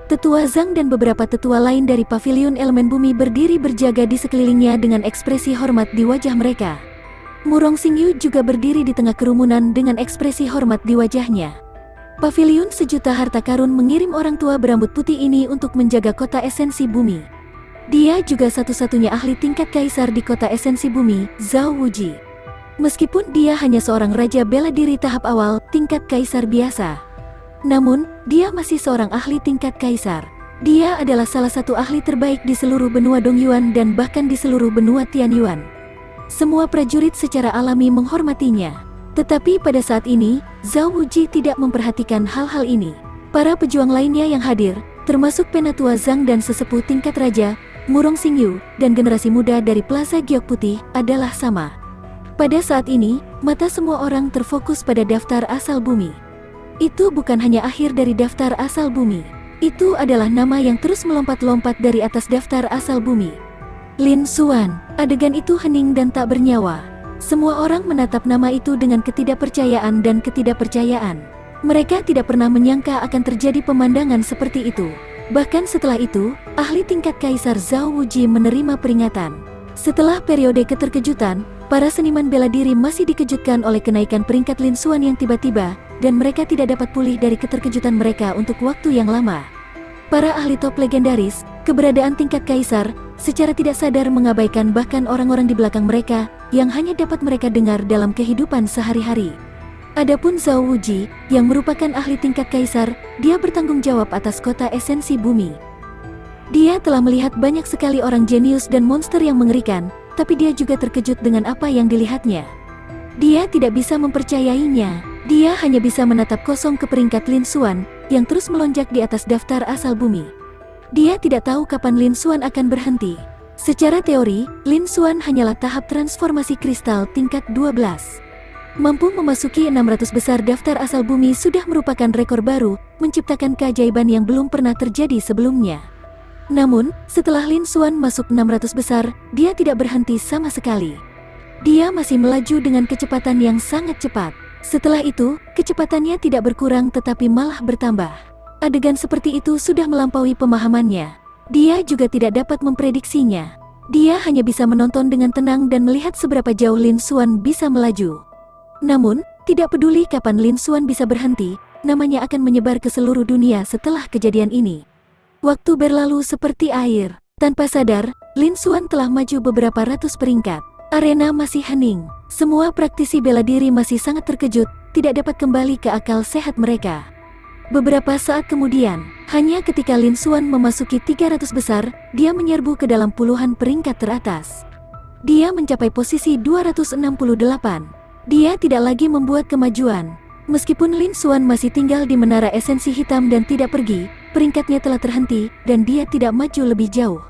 Tetua Zhang dan beberapa tetua lain dari pavilion elemen bumi berdiri berjaga di sekelilingnya dengan ekspresi hormat di wajah mereka. Murong Xingyu juga berdiri di tengah kerumunan dengan ekspresi hormat di wajahnya. Pavilion sejuta harta karun mengirim orang tua berambut putih ini untuk menjaga kota esensi bumi. Dia juga satu-satunya ahli tingkat kaisar di kota esensi bumi, Zhao Wuji. Meskipun dia hanya seorang raja bela diri tahap awal, tingkat kaisar biasa. Namun, dia masih seorang ahli tingkat kaisar. Dia adalah salah satu ahli terbaik di seluruh benua Dongyuan dan bahkan di seluruh benua Tianyuan. Semua prajurit secara alami menghormatinya. Tetapi pada saat ini, Zhao Wuji tidak memperhatikan hal-hal ini. Para pejuang lainnya yang hadir, termasuk penatua Zhang dan sesepuh tingkat raja, Murong Xingyu, dan generasi muda dari Plaza Giok Putih, adalah sama. Pada saat ini, mata semua orang terfokus pada daftar asal bumi. Itu bukan hanya akhir dari daftar asal bumi. Itu adalah nama yang terus melompat-lompat dari atas daftar asal bumi. Lin Xuan. Adegan itu hening dan tak bernyawa. Semua orang menatap nama itu dengan ketidakpercayaan dan ketidakpercayaan. Mereka tidak pernah menyangka akan terjadi pemandangan seperti itu. Bahkan setelah itu, ahli tingkat kaisar Zhao Wuji menerima peringatan. Setelah periode keterkejutan, para seniman bela diri masih dikejutkan oleh kenaikan peringkat Lin Xuan yang tiba-tiba, dan mereka tidak dapat pulih dari keterkejutan mereka untuk waktu yang lama. Para ahli top legendaris, keberadaan tingkat kaisar, secara tidak sadar mengabaikan bahkan orang-orang di belakang mereka, yang hanya dapat mereka dengar dalam kehidupan sehari-hari. Adapun Zhao Wuji, yang merupakan ahli tingkat kaisar, dia bertanggung jawab atas kota esensi bumi. Dia telah melihat banyak sekali orang jenius dan monster yang mengerikan, tapi dia juga terkejut dengan apa yang dilihatnya. Dia tidak bisa mempercayainya. Dia hanya bisa menatap kosong ke peringkat Lin Xuan, yang terus melonjak di atas daftar asal bumi. Dia tidak tahu kapan Lin Xuan akan berhenti. Secara teori, Lin Xuan hanyalah tahap transformasi kristal tingkat 12. Mampu memasuki 600 besar daftar asal bumi sudah merupakan rekor baru, menciptakan keajaiban yang belum pernah terjadi sebelumnya. Namun, setelah Lin Xuan masuk 600 besar, dia tidak berhenti sama sekali. Dia masih melaju dengan kecepatan yang sangat cepat. Setelah itu, kecepatannya tidak berkurang tetapi malah bertambah. Adegan seperti itu sudah melampaui pemahamannya. Dia juga tidak dapat memprediksinya. Dia hanya bisa menonton dengan tenang dan melihat seberapa jauh Lin Xuan bisa melaju. Namun, tidak peduli kapan Lin Xuan bisa berhenti, namanya akan menyebar ke seluruh dunia setelah kejadian ini. Waktu berlalu seperti air. Tanpa sadar, Lin Xuan telah maju beberapa ratus peringkat. Arena masih hening. Semua praktisi bela diri masih sangat terkejut, tidak dapat kembali ke akal sehat mereka. Beberapa saat kemudian, hanya ketika Lin Xuan memasuki 300 besar, dia menyerbu ke dalam puluhan peringkat teratas. Dia mencapai posisi 268. Dia tidak lagi membuat kemajuan. Meskipun Lin Xuan masih tinggal di menara esensi hitam dan tidak pergi, peringkatnya telah terhenti, dan dia tidak maju lebih jauh.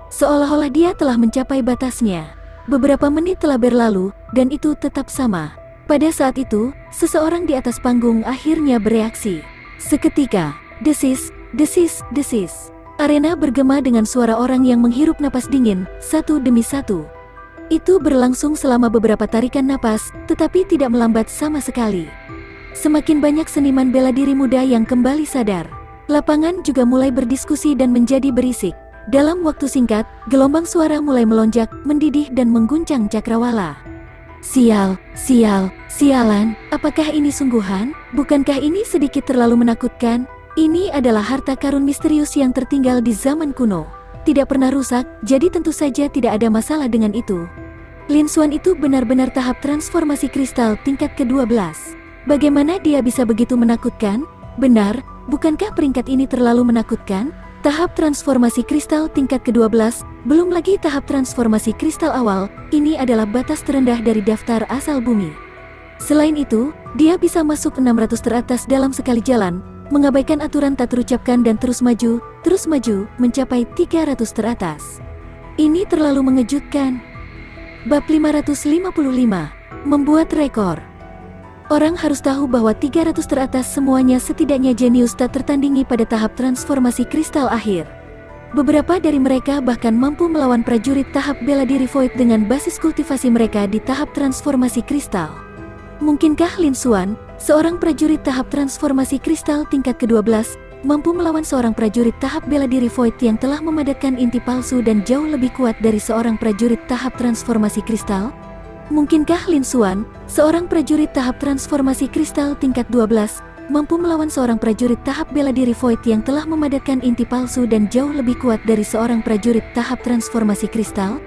Seolah-olah dia telah mencapai batasnya. Beberapa menit telah berlalu, dan itu tetap sama. Pada saat itu, seseorang di atas panggung akhirnya bereaksi. Seketika, desis, desis, desis. Arena bergema dengan suara orang yang menghirup napas dingin, satu demi satu. Itu berlangsung selama beberapa tarikan napas, tetapi tidak melambat sama sekali. Semakin banyak seniman bela diri muda yang kembali sadar. Lapangan juga mulai berdiskusi dan menjadi berisik. Dalam waktu singkat, gelombang suara mulai melonjak, mendidih dan mengguncang cakrawala. Sial, sial, sialan, apakah ini sungguhan? Bukankah ini sedikit terlalu menakutkan? Ini adalah harta karun misterius yang tertinggal di zaman kuno. Tidak pernah rusak, jadi tentu saja tidak ada masalah dengan itu. Lin Xuan itu benar-benar tahap transformasi kristal tingkat ke-12. Bagaimana dia bisa begitu menakutkan? Benar, bukankah peringkat ini terlalu menakutkan? Tahap transformasi kristal tingkat ke-12, belum lagi tahap transformasi kristal awal, ini adalah batas terendah dari daftar asal bumi. Selain itu, dia bisa masuk 600 teratas dalam sekali jalan, mengabaikan aturan tak terucapkan dan terus maju, mencapai 300 teratas. Ini terlalu mengejutkan. Bab 555, membuat rekor. Orang harus tahu bahwa 300 teratas semuanya setidaknya jenius tak tertandingi pada tahap transformasi kristal akhir. Beberapa dari mereka bahkan mampu melawan prajurit tahap bela diri Void dengan basis kultivasi mereka di tahap transformasi kristal. Mungkinkah Lin Xuan, seorang prajurit tahap transformasi kristal tingkat ke-12, mampu melawan seorang prajurit tahap bela diri Void yang telah memadatkan inti palsu dan jauh lebih kuat dari seorang prajurit tahap transformasi kristal? Mungkinkah Lin Xuan, seorang prajurit tahap transformasi kristal tingkat 12, mampu melawan seorang prajurit tahap bela diri Void yang telah memadatkan inti palsu dan jauh lebih kuat dari seorang prajurit tahap transformasi kristal?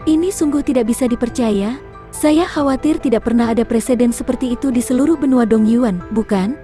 Ini sungguh tidak bisa dipercaya. Saya khawatir tidak pernah ada preseden seperti itu di seluruh benua Dongyuan, bukan?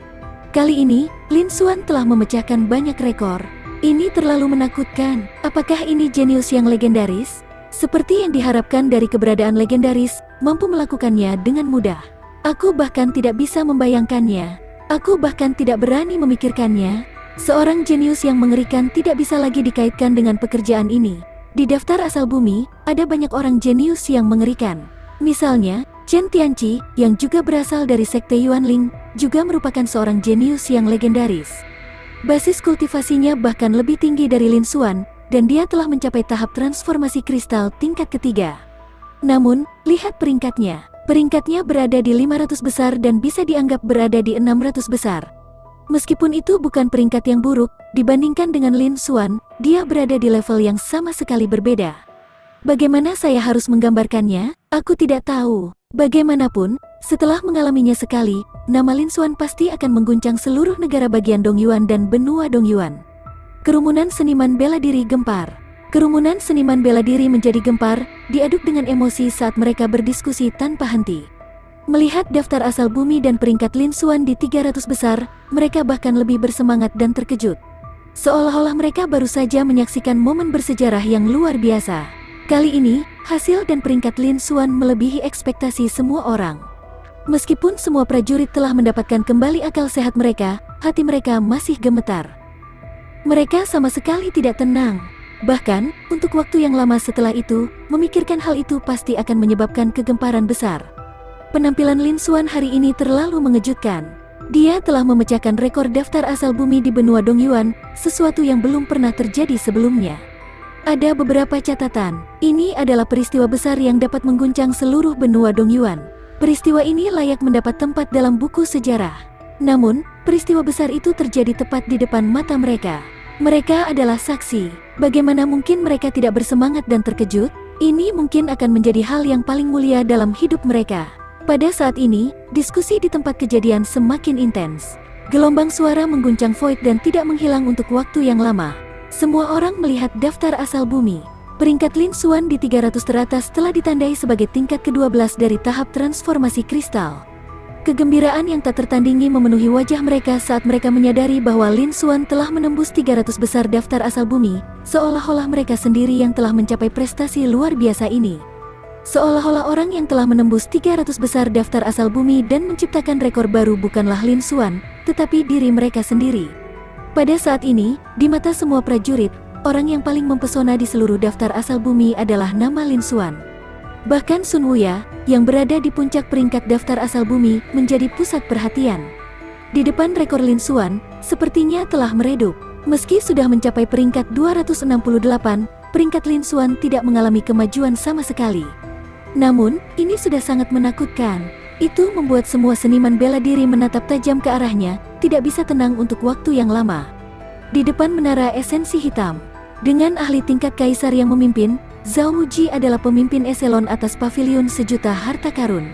Kali ini, Lin Xuan telah memecahkan banyak rekor. Ini terlalu menakutkan. Apakah ini jenius yang legendaris? Seperti yang diharapkan dari keberadaan legendaris, mampu melakukannya dengan mudah. Aku bahkan tidak bisa membayangkannya. Aku bahkan tidak berani memikirkannya. Seorang jenius yang mengerikan tidak bisa lagi dikaitkan dengan pekerjaan ini. Di daftar asal bumi, ada banyak orang jenius yang mengerikan. Misalnya, Chen Tianqi, yang juga berasal dari sekte Yuanling, juga merupakan seorang jenius yang legendaris. Basis kultivasinya bahkan lebih tinggi dari Lin Xuan, dan dia telah mencapai tahap transformasi kristal tingkat ketiga. Namun, lihat peringkatnya. Peringkatnya berada di 500 besar dan bisa dianggap berada di 600 besar. Meskipun itu bukan peringkat yang buruk, dibandingkan dengan Lin Xuan, dia berada di level yang sama sekali berbeda. Bagaimana saya harus menggambarkannya? Aku tidak tahu. Bagaimanapun, setelah mengalaminya sekali, nama Lin Xuan pasti akan mengguncang seluruh negara bagian Dongyuan dan benua Dongyuan. Kerumunan seniman bela diri gempar. Kerumunan seniman bela diri menjadi gempar, diaduk dengan emosi saat mereka berdiskusi tanpa henti. Melihat daftar asal bumi dan peringkat Lin Xuan di 300 besar, mereka bahkan lebih bersemangat dan terkejut. Seolah-olah mereka baru saja menyaksikan momen bersejarah yang luar biasa. Kali ini, hasil dan peringkat Lin Xuan melebihi ekspektasi semua orang. Meskipun semua prajurit telah mendapatkan kembali akal sehat mereka, hati mereka masih gemetar. Mereka sama sekali tidak tenang. Bahkan, untuk waktu yang lama setelah itu, memikirkan hal itu pasti akan menyebabkan kegemparan besar. Penampilan Lin Xuan hari ini terlalu mengejutkan. Dia telah memecahkan rekor daftar asal bumi di benua Dongyuan, sesuatu yang belum pernah terjadi sebelumnya. Ada beberapa catatan. Ini adalah peristiwa besar yang dapat mengguncang seluruh benua Dongyuan. Peristiwa ini layak mendapat tempat dalam buku sejarah. Namun, peristiwa besar itu terjadi tepat di depan mata mereka. Mereka adalah saksi. Bagaimana mungkin mereka tidak bersemangat dan terkejut? Ini mungkin akan menjadi hal yang paling mulia dalam hidup mereka. Pada saat ini, diskusi di tempat kejadian semakin intens. Gelombang suara mengguncang void dan tidak menghilang untuk waktu yang lama. Semua orang melihat daftar asal bumi. Peringkat Lin Xuan di 300 teratas telah ditandai sebagai tingkat ke-12 dari tahap transformasi kristal. Kegembiraan yang tak tertandingi memenuhi wajah mereka saat mereka menyadari bahwa Lin Xuan telah menembus 300 besar daftar asal bumi, seolah-olah mereka sendiri yang telah mencapai prestasi luar biasa ini. Seolah-olah orang yang telah menembus 300 besar daftar asal bumi dan menciptakan rekor baru bukanlah Lin Xuan, tetapi diri mereka sendiri. Pada saat ini, di mata semua prajurit, orang yang paling mempesona di seluruh daftar asal bumi adalah nama Lin Xuan. Bahkan Sun Wuya, yang berada di puncak peringkat daftar asal bumi, menjadi pusat perhatian. Di depan rekor Lin Xuan, sepertinya telah meredup. Meski sudah mencapai peringkat 268, peringkat Lin Xuan tidak mengalami kemajuan sama sekali. Namun, ini sudah sangat menakutkan. Itu membuat semua seniman bela diri menatap tajam ke arahnya, tidak bisa tenang untuk waktu yang lama. Di depan menara esensi hitam, dengan ahli tingkat kaisar yang memimpin, Zhao Wuji adalah pemimpin eselon atas pavilion sejuta harta karun.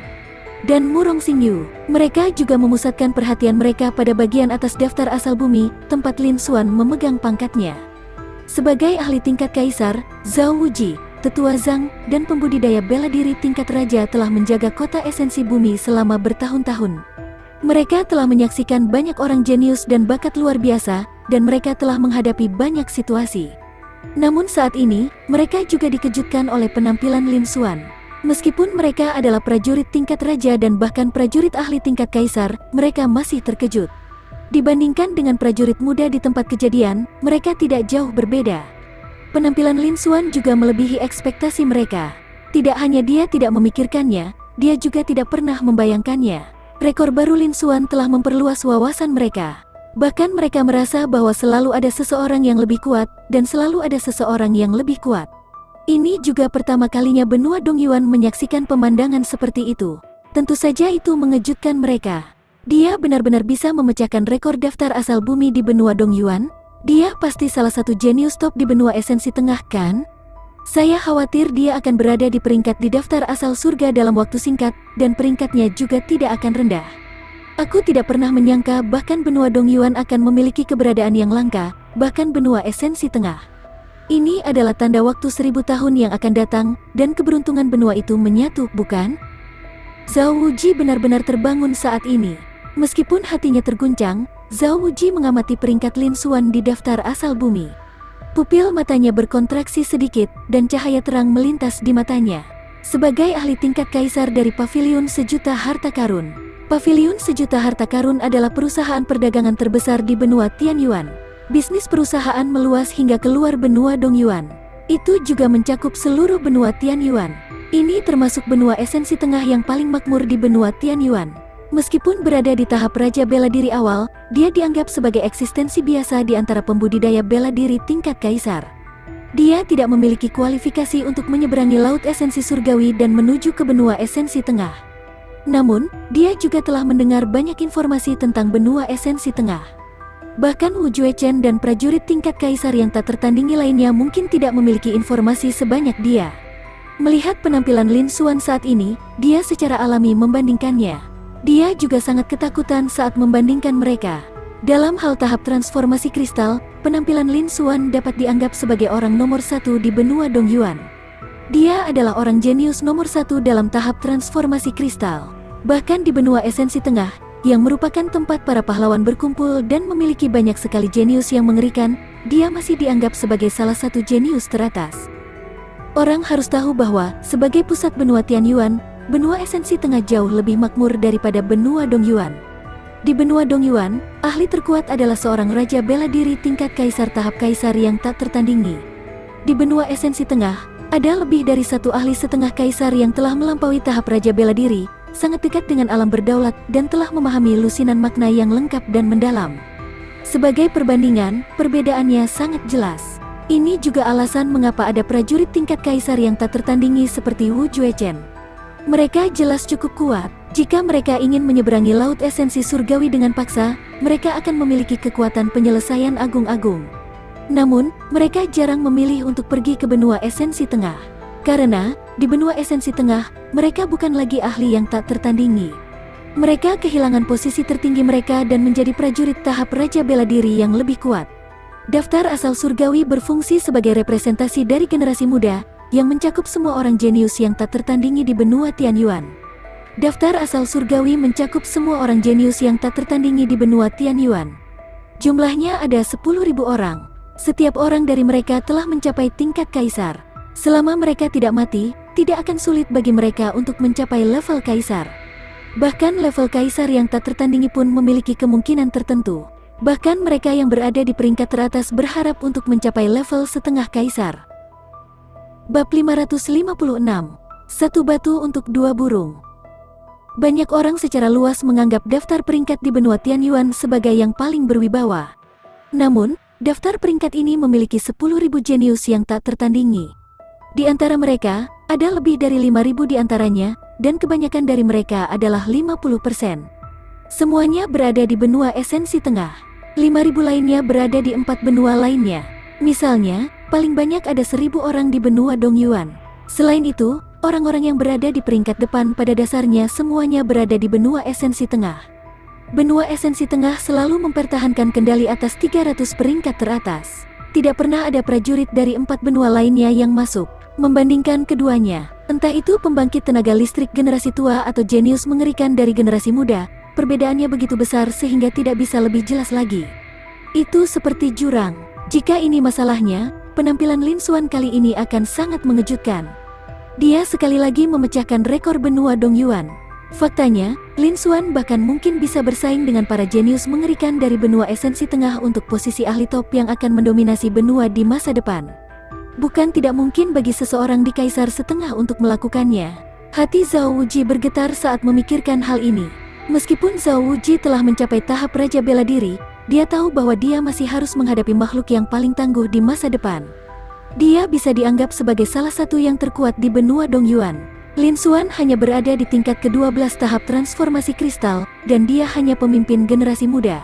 Dan Murong Xingyu, mereka juga memusatkan perhatian mereka pada bagian atas daftar asal bumi, tempat Lin Xuan memegang pangkatnya. Sebagai ahli tingkat kaisar, Zhao Wuji, tetua Zhang, dan pembudidaya bela diri tingkat raja telah menjaga kota esensi bumi selama bertahun-tahun. Mereka telah menyaksikan banyak orang jenius dan bakat luar biasa, dan mereka telah menghadapi banyak situasi. Namun saat ini, mereka juga dikejutkan oleh penampilan Lin Xuan. Meskipun mereka adalah prajurit tingkat raja dan bahkan prajurit ahli tingkat kaisar, mereka masih terkejut. Dibandingkan dengan prajurit muda di tempat kejadian, mereka tidak jauh berbeda. Penampilan Lin Xuan juga melebihi ekspektasi mereka. Tidak hanya dia tidak memikirkannya, dia juga tidak pernah membayangkannya. Rekor baru Lin Xuan telah memperluas wawasan mereka. Bahkan mereka merasa bahwa selalu ada seseorang yang lebih kuat, dan selalu ada seseorang yang lebih kuat. Ini juga pertama kalinya benua Dongyuan menyaksikan pemandangan seperti itu. Tentu saja itu mengejutkan mereka. Dia benar-benar bisa memecahkan rekor daftar asal bumi di benua Dongyuan. Dia pasti salah satu jenius top di benua esensi tengah, kan? Saya khawatir dia akan berada di peringkat di daftar asal surga dalam waktu singkat, dan peringkatnya juga tidak akan rendah. Aku tidak pernah menyangka bahkan benua Dongyuan akan memiliki keberadaan yang langka, bahkan benua esensi tengah. Ini adalah tanda waktu 1000 tahun yang akan datang, dan keberuntungan benua itu menyatu, bukan? Zhao Wuji benar-benar terbangun saat ini. Meskipun hatinya terguncang, Zhao Wuji mengamati peringkat Lin Xuan di daftar asal bumi. Pupil matanya berkontraksi sedikit, dan cahaya terang melintas di matanya. Sebagai ahli tingkat kaisar dari Paviliun Sejuta Harta Karun. Paviliun Sejuta Harta Karun adalah perusahaan perdagangan terbesar di benua Tianyuan. Bisnis perusahaan meluas hingga keluar benua Dongyuan. Itu juga mencakup seluruh benua Tianyuan. Ini termasuk benua esensi tengah yang paling makmur di benua Tianyuan. Meskipun berada di tahap Raja Bela Diri awal, dia dianggap sebagai eksistensi biasa di antara pembudidaya bela diri tingkat kaisar. Dia tidak memiliki kualifikasi untuk menyeberangi laut esensi surgawi dan menuju ke benua esensi tengah. Namun, dia juga telah mendengar banyak informasi tentang benua esensi tengah. Bahkan Wu Juechen dan prajurit tingkat kaisar yang tak tertandingi lainnya mungkin tidak memiliki informasi sebanyak dia. Melihat penampilan Lin Xuan saat ini, dia secara alami membandingkannya. Dia juga sangat ketakutan saat membandingkan mereka. Dalam hal tahap transformasi kristal, penampilan Lin Xuan dapat dianggap sebagai orang nomor satu di benua Dongyuan. Dia adalah orang jenius nomor satu dalam tahap transformasi kristal. Bahkan di benua esensi tengah, yang merupakan tempat para pahlawan berkumpul dan memiliki banyak sekali jenius yang mengerikan, dia masih dianggap sebagai salah satu jenius teratas. Orang harus tahu bahwa, sebagai pusat benua Tianyuan, benua esensi tengah jauh lebih makmur daripada benua Dongyuan. Di benua Dongyuan, ahli terkuat adalah seorang raja bela diri tingkat kaisar tahap kaisar yang tak tertandingi. Di benua esensi tengah, ada lebih dari satu ahli setengah kaisar yang telah melampaui tahap raja bela diri, sangat dekat dengan alam berdaulat dan telah memahami lusinan makna yang lengkap dan mendalam. Sebagai perbandingan, perbedaannya sangat jelas. Ini juga alasan mengapa ada prajurit tingkat kaisar yang tak tertandingi seperti Wu Juechen. Mereka jelas cukup kuat. Jika mereka ingin menyeberangi laut esensi surgawi dengan paksa, mereka akan memiliki kekuatan penyelesaian agung-agung. Namun, mereka jarang memilih untuk pergi ke benua esensi tengah. Karena, di benua esensi tengah, mereka bukan lagi ahli yang tak tertandingi. Mereka kehilangan posisi tertinggi mereka dan menjadi prajurit tahap Raja Bela Diri yang lebih kuat. Daftar asal surgawi berfungsi sebagai representasi dari generasi muda, yang mencakup semua orang jenius yang tak tertandingi di benua Tianyuan. Daftar asal surgawi mencakup semua orang jenius yang tak tertandingi di benua Tianyuan. Jumlahnya ada 10.000 orang. Setiap orang dari mereka telah mencapai tingkat kaisar. Selama mereka tidak mati, tidak akan sulit bagi mereka untuk mencapai level kaisar. Bahkan level kaisar yang tak tertandingi pun memiliki kemungkinan tertentu. Bahkan mereka yang berada di peringkat teratas berharap untuk mencapai level setengah kaisar. Bab 556. Satu batu untuk dua burung. Banyak orang secara luas menganggap daftar peringkat di benua Tianyuan sebagai yang paling berwibawa. Namun, daftar peringkat ini memiliki 10.000 jenius yang tak tertandingi. Di antara mereka, ada lebih dari 5.000 di antaranya, dan kebanyakan dari mereka adalah 50%. Semuanya berada di benua esensi tengah. 5.000 lainnya berada di 4 benua lainnya. Misalnya, paling banyak ada 1.000 orang di benua Dongyuan. Selain itu, orang-orang yang berada di peringkat depan pada dasarnya semuanya berada di benua esensi tengah. Benua esensi tengah selalu mempertahankan kendali atas 300 peringkat teratas. Tidak pernah ada prajurit dari 4 benua lainnya yang masuk. Membandingkan keduanya, entah itu pembangkit tenaga listrik generasi tua atau jenius mengerikan dari generasi muda, perbedaannya begitu besar sehingga tidak bisa lebih jelas lagi. Itu seperti jurang. Jika ini masalahnya, penampilan Lin Xuan kali ini akan sangat mengejutkan. Dia sekali lagi memecahkan rekor benua Dongyuan. Faktanya, Lin Xuan bahkan mungkin bisa bersaing dengan para jenius mengerikan dari benua esensi tengah untuk posisi ahli top yang akan mendominasi benua di masa depan. Bukan tidak mungkin bagi seseorang di Kaisar Setengah untuk melakukannya. Hati Zhao Wuji bergetar saat memikirkan hal ini. Meskipun Zhao Wuji telah mencapai tahap Raja Bela Diri, dia tahu bahwa dia masih harus menghadapi makhluk yang paling tangguh di masa depan. Dia bisa dianggap sebagai salah satu yang terkuat di benua Dongyuan. Lin Xuan hanya berada di tingkat ke-12 tahap transformasi kristal, dan dia hanya pemimpin generasi muda.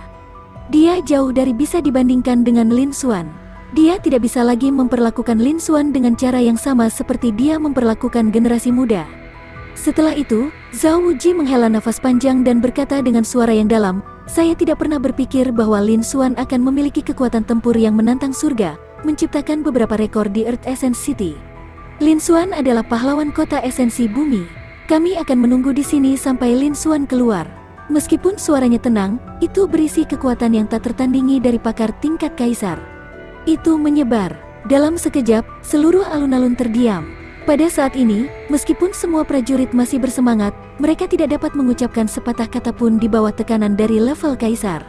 Dia jauh dari bisa dibandingkan dengan Lin Xuan. Dia tidak bisa lagi memperlakukan Lin Xuan dengan cara yang sama seperti dia memperlakukan generasi muda. Setelah itu, Zhao Wuji menghela nafas panjang dan berkata dengan suara yang dalam, "Saya tidak pernah berpikir bahwa Lin Xuan akan memiliki kekuatan tempur yang menantang surga, menciptakan beberapa rekor di Earth Essence City. Lin Xuan adalah pahlawan kota esensi bumi. Kami akan menunggu di sini sampai Lin Xuan keluar." Meskipun suaranya tenang, itu berisi kekuatan yang tak tertandingi dari pakar tingkat kaisar. Itu menyebar. Dalam sekejap, seluruh alun-alun terdiam. Pada saat ini, meskipun semua prajurit masih bersemangat, mereka tidak dapat mengucapkan sepatah kata pun di bawah tekanan dari level kaisar.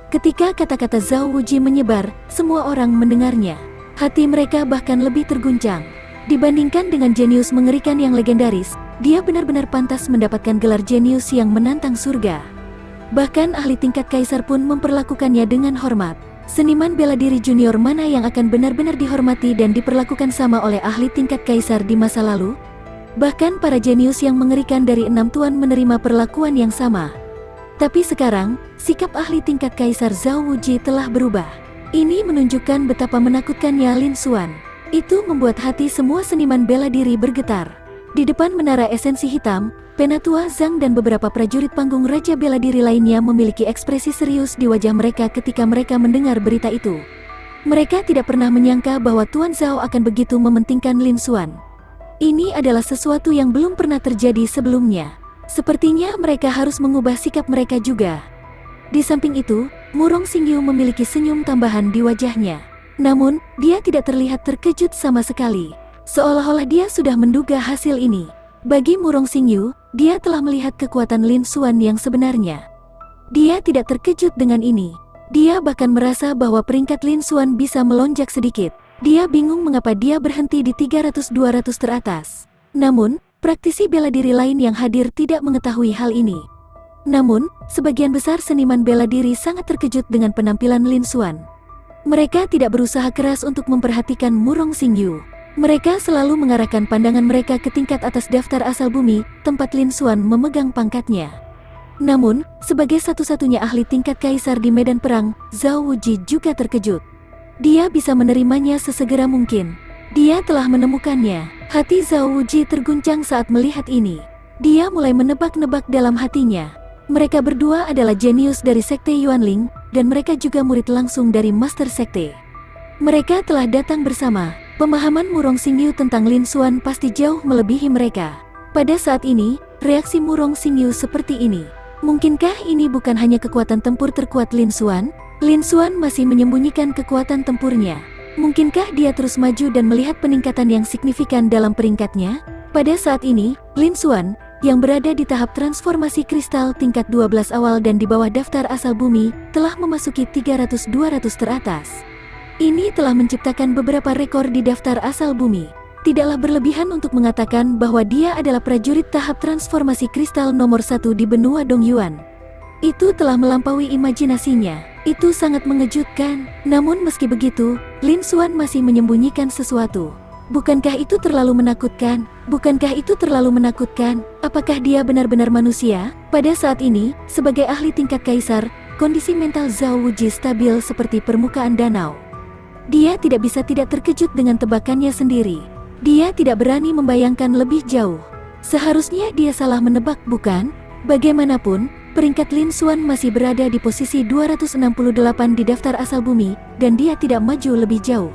Ketika kata-kata Zhao Wuji menyebar, semua orang mendengarnya. Hati mereka bahkan lebih terguncang. Dibandingkan dengan jenius mengerikan yang legendaris, dia benar-benar pantas mendapatkan gelar jenius yang menantang surga. Bahkan ahli tingkat kaisar pun memperlakukannya dengan hormat. Seniman bela diri junior mana yang akan benar-benar dihormati dan diperlakukan sama oleh ahli tingkat kaisar di masa lalu? Bahkan para jenius yang mengerikan dari 6 tuan menerima perlakuan yang sama. Tapi sekarang, sikap ahli tingkat kaisar Zhao Wuji telah berubah. Ini menunjukkan betapa menakutkannya Lin Xuan. Itu membuat hati semua seniman bela diri bergetar. Di depan menara esensi hitam, Penatua Zhang dan beberapa prajurit panggung Raja Bela Diri lainnya memiliki ekspresi serius di wajah mereka ketika mereka mendengar berita itu. Mereka tidak pernah menyangka bahwa Tuan Zhao akan begitu mementingkan Lin Xuan. Ini adalah sesuatu yang belum pernah terjadi sebelumnya. Sepertinya mereka harus mengubah sikap mereka juga. Di samping itu, Murong Xingyu memiliki senyum tambahan di wajahnya. Namun, dia tidak terlihat terkejut sama sekali. Seolah-olah dia sudah menduga hasil ini. Bagi Murong Xingyu, dia telah melihat kekuatan Lin Xuan yang sebenarnya. Dia tidak terkejut dengan ini. Dia bahkan merasa bahwa peringkat Lin Xuan bisa melonjak sedikit. Dia bingung mengapa dia berhenti di 300-200 teratas. Namun, praktisi bela diri lain yang hadir tidak mengetahui hal ini. Namun, sebagian besar seniman bela diri sangat terkejut dengan penampilan Lin Xuan. Mereka tidak berusaha keras untuk memperhatikan Murong Xingyu. Mereka selalu mengarahkan pandangan mereka ke tingkat atas daftar asal bumi, tempat Lin Xuan memegang pangkatnya. Namun, sebagai satu-satunya ahli tingkat kaisar di medan perang, Zhao Wuji juga terkejut. Dia bisa menerimanya sesegera mungkin. Dia telah menemukannya. Hati Zhao Wuji terguncang saat melihat ini. Dia mulai menebak-nebak dalam hatinya. Mereka berdua adalah jenius dari Sekte Yuanling, dan mereka juga murid langsung dari Master Sekte. Mereka telah datang bersama. Pemahaman Murong Xingyu tentang Lin Xuan pasti jauh melebihi mereka. Pada saat ini, reaksi Murong Xingyu seperti ini. Mungkinkah ini bukan hanya kekuatan tempur terkuat Lin Xuan? Lin Xuan masih menyembunyikan kekuatan tempurnya. Mungkinkah dia terus maju dan melihat peningkatan yang signifikan dalam peringkatnya? Pada saat ini, Lin Xuan, yang berada di tahap transformasi kristal tingkat 12 awal dan di bawah daftar asal bumi, telah memasuki 300-200 teratas. Ini telah menciptakan beberapa rekor di daftar asal bumi. Tidaklah berlebihan untuk mengatakan bahwa dia adalah prajurit tahap transformasi kristal nomor 1 di benua Dongyuan. Itu telah melampaui imajinasinya. Itu sangat mengejutkan. Namun meski begitu, Lin Xuan masih menyembunyikan sesuatu. Bukankah itu terlalu menakutkan? Bukankah itu terlalu menakutkan? Apakah dia benar-benar manusia? Pada saat ini, sebagai ahli tingkat kaisar, kondisi mental Zhao Wuji stabil seperti permukaan danau. Dia tidak bisa tidak terkejut dengan tebakannya sendiri. Dia tidak berani membayangkan lebih jauh. Seharusnya dia salah menebak, bukan? Bagaimanapun, peringkat Lin Xuan masih berada di posisi 268 di daftar asal bumi, dan dia tidak maju lebih jauh.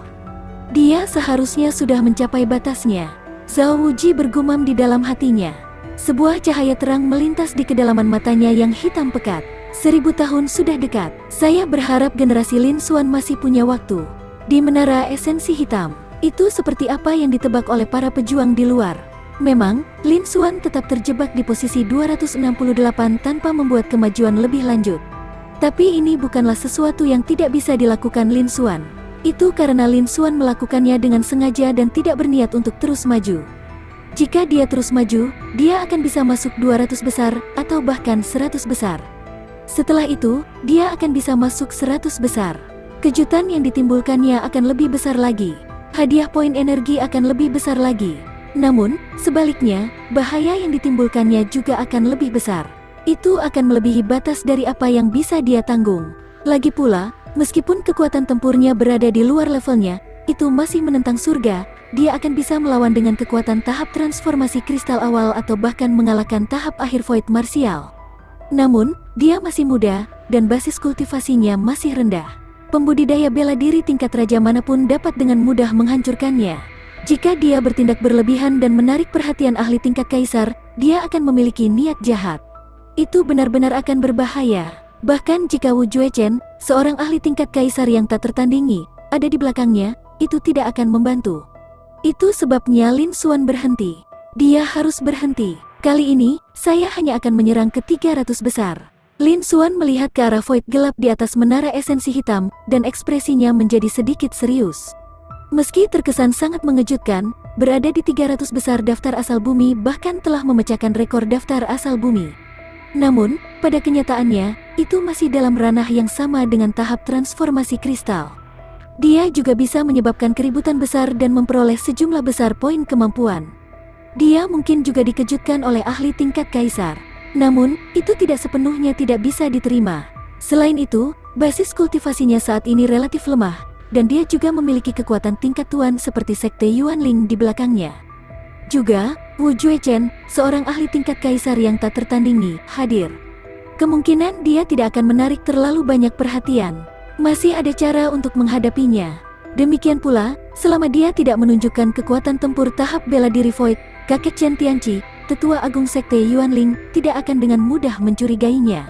Dia seharusnya sudah mencapai batasnya. Zhao Wuji bergumam di dalam hatinya. Sebuah cahaya terang melintas di kedalaman matanya yang hitam pekat. 1000 tahun sudah dekat. Saya berharap generasi Lin Xuan masih punya waktu. Di menara esensi hitam, itu seperti apa yang ditebak oleh para pejuang di luar. Memang, Lin Xuan tetap terjebak di posisi 268 tanpa membuat kemajuan lebih lanjut. Tapi ini bukanlah sesuatu yang tidak bisa dilakukan Lin Xuan. Itu karena Lin Xuan melakukannya dengan sengaja dan tidak berniat untuk terus maju. Jika dia terus maju, dia akan bisa masuk 200 besar atau bahkan 100 besar. Setelah itu, dia akan bisa masuk 100 besar. Kejutan yang ditimbulkannya akan lebih besar lagi. Hadiah poin energi akan lebih besar lagi. Namun, sebaliknya, bahaya yang ditimbulkannya juga akan lebih besar. Itu akan melebihi batas dari apa yang bisa dia tanggung. Lagi pula, meskipun kekuatan tempurnya berada di luar levelnya, itu masih menentang surga. Dia akan bisa melawan dengan kekuatan tahap transformasi kristal awal atau bahkan mengalahkan tahap akhir void martial. Namun, dia masih muda, dan basis kultivasinya masih rendah. Pembudidaya bela diri tingkat raja manapun dapat dengan mudah menghancurkannya. Jika dia bertindak berlebihan dan menarik perhatian ahli tingkat kaisar, dia akan memiliki niat jahat. itu benar-benar akan berbahaya. Bahkan jika Wu Juechen, seorang ahli tingkat kaisar yang tak tertandingi, ada di belakangnya, itu tidak akan membantu. Itu sebabnya Lin Xuan berhenti. Dia harus berhenti. Kali ini, saya hanya akan menyerang ke 300 besar. Lin Xuan melihat ke arah void gelap di atas menara esensi hitam, dan ekspresinya menjadi sedikit serius. Meski terkesan sangat mengejutkan, berada di 300 besar daftar asal bumi bahkan telah memecahkan rekor daftar asal bumi. Namun, pada kenyataannya, itu masih dalam ranah yang sama dengan tahap transformasi kristal. Dia juga bisa menyebabkan keributan besar dan memperoleh sejumlah besar poin kemampuan. Dia mungkin juga dikejutkan oleh ahli tingkat kaisar. Namun, itu tidak sepenuhnya tidak bisa diterima. Selain itu, basis kultivasinya saat ini relatif lemah, dan dia juga memiliki kekuatan tingkat tuan seperti sekte Yuanling di belakangnya. Juga, Wu Juechen, seorang ahli tingkat kaisar yang tak tertandingi, hadir. Kemungkinan dia tidak akan menarik terlalu banyak perhatian. Masih ada cara untuk menghadapinya. Demikian pula, selama dia tidak menunjukkan kekuatan tempur tahap bela diri void, kakek Chen Tianqi, tetua agung sekte Yuanling, tidak akan dengan mudah mencurigainya.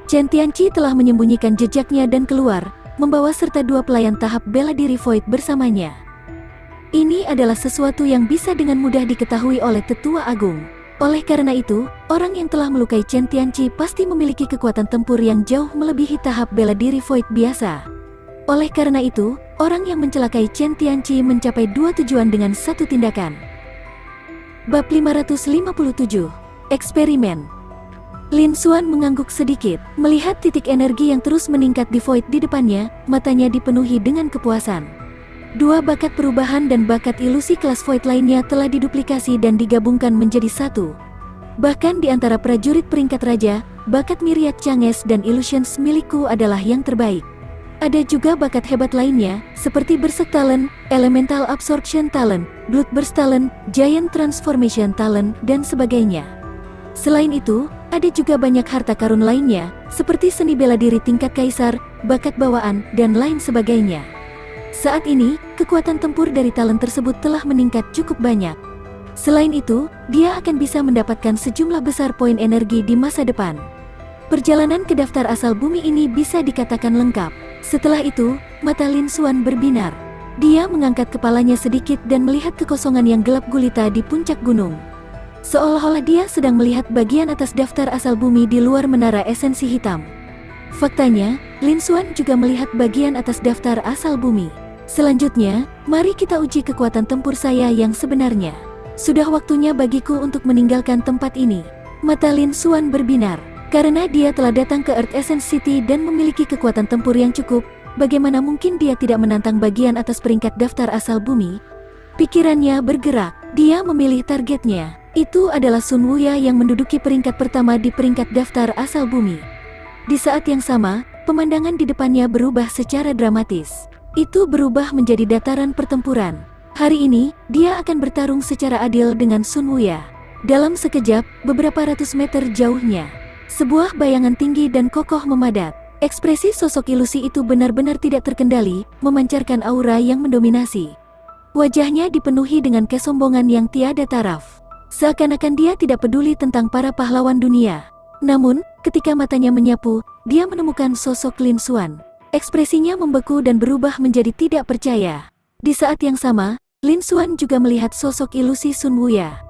Chen Tianqi telah menyembunyikan jejaknya dan keluar, membawa serta 2 pelayan tahap bela diri void bersamanya. Ini adalah sesuatu yang bisa dengan mudah diketahui oleh tetua agung. Oleh karena itu, orang yang telah melukai Chen Tianqi pasti memiliki kekuatan tempur yang jauh melebihi tahap bela diri void biasa. Oleh karena itu, orang yang mencelakai Chen Tianqi mencapai 2 tujuan dengan 1 tindakan. Bab 557. Eksperimen. Lin Xuan mengangguk sedikit, melihat titik energi yang terus meningkat di void di depannya, matanya dipenuhi dengan kepuasan. 2 bakat perubahan dan bakat ilusi kelas void lainnya telah diduplikasi dan digabungkan menjadi 1. Bahkan di antara prajurit peringkat raja, bakat Myriad Changes dan Illusions milikku adalah yang terbaik. Ada juga bakat hebat lainnya, seperti Berserk Talent, Elemental Absorption Talent, Bloodburst Talent, Giant Transformation Talent, dan sebagainya. Selain itu, ada juga banyak harta karun lainnya, seperti seni bela diri tingkat kaisar, bakat bawaan, dan lain sebagainya. Saat ini, kekuatan tempur dari talent tersebut telah meningkat cukup banyak. Selain itu, dia akan bisa mendapatkan sejumlah besar poin energi di masa depan. Perjalanan ke daftar asal bumi ini bisa dikatakan lengkap. Setelah itu, mata Lin Xuan berbinar. Dia mengangkat kepalanya sedikit dan melihat kekosongan yang gelap gulita di puncak gunung. Seolah-olah dia sedang melihat bagian atas daftar asal bumi di luar menara esensi hitam. Faktanya, Lin Xuan juga melihat bagian atas daftar asal bumi. Selanjutnya, mari kita uji kekuatan tempur saya yang sebenarnya. Sudah waktunya bagiku untuk meninggalkan tempat ini. Mata Lin Xuan berbinar. Karena dia telah datang ke Earth Essence City dan memiliki kekuatan tempur yang cukup, bagaimana mungkin dia tidak menantang bagian atas peringkat daftar asal bumi? Pikirannya bergerak. Dia memilih targetnya. Itu adalah Sun Wuya yang menduduki peringkat pertama di peringkat daftar asal bumi. Di saat yang sama, pemandangan di depannya berubah secara dramatis. Itu berubah menjadi dataran pertempuran. Hari ini, dia akan bertarung secara adil dengan Sun Wuya. Dalam sekejap, beberapa ratus meter jauhnya, sebuah bayangan tinggi dan kokoh memadat. Ekspresi sosok ilusi itu benar-benar tidak terkendali, memancarkan aura yang mendominasi. Wajahnya dipenuhi dengan kesombongan yang tiada taraf. Seakan-akan dia tidak peduli tentang para pahlawan dunia. Namun, ketika matanya menyapu, dia menemukan sosok Lin Xuan. Ekspresinya membeku dan berubah menjadi tidak percaya. Di saat yang sama, Lin Xuan juga melihat sosok ilusi Sun Wuya.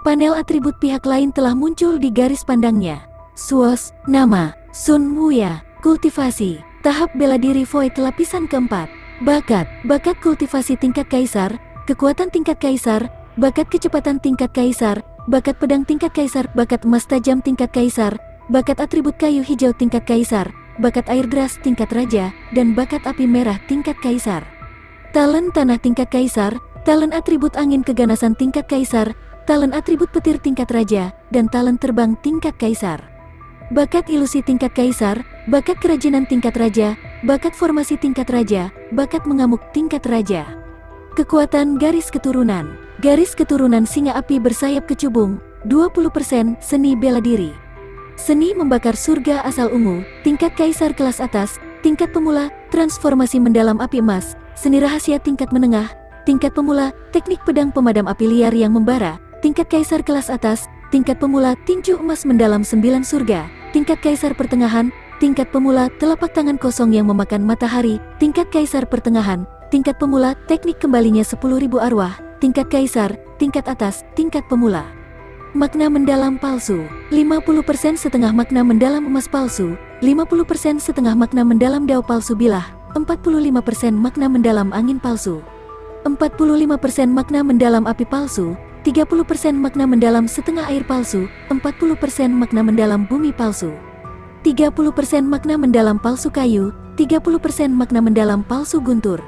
Panel atribut pihak lain telah muncul di garis pandangnya. Suos, nama, Sun Wuya, kultivasi, tahap bela diri void lapisan keempat. Bakat kultivasi tingkat kaisar, kekuatan tingkat kaisar, bakat kecepatan tingkat kaisar, bakat pedang tingkat kaisar, bakat emas tajam tingkat kaisar, bakat atribut kayu hijau tingkat kaisar, bakat air deras tingkat raja, dan bakat api merah tingkat kaisar. Talent tanah tingkat kaisar, talent atribut angin keganasan tingkat kaisar, talent atribut petir tingkat raja, dan talent terbang tingkat kaisar. Bakat ilusi tingkat kaisar, bakat kerajinan tingkat raja, bakat formasi tingkat raja, bakat mengamuk tingkat raja. Kekuatan garis keturunan singa api bersayap kecubung, 20% seni bela diri. Seni membakar surga asal ungu, tingkat kaisar kelas atas, tingkat pemula, transformasi mendalam api emas, seni rahasia tingkat menengah, tingkat pemula, teknik pedang pemadam api liar yang membara, tingkat kaisar kelas atas, tingkat pemula tinju emas mendalam 9 surga, tingkat kaisar pertengahan, tingkat pemula telapak tangan kosong yang memakan matahari, tingkat kaisar pertengahan, tingkat pemula teknik kembalinya 10.000 arwah, tingkat kaisar, tingkat atas, tingkat pemula. Makna mendalam palsu, 50% setengah makna mendalam emas palsu, 50% setengah makna mendalam dao palsu bilah, 45% makna mendalam angin palsu, 45% makna mendalam api palsu, 30% makna mendalam setengah air palsu, 40% makna mendalam bumi palsu, 30% makna mendalam palsu kayu, 30% makna mendalam palsu guntur.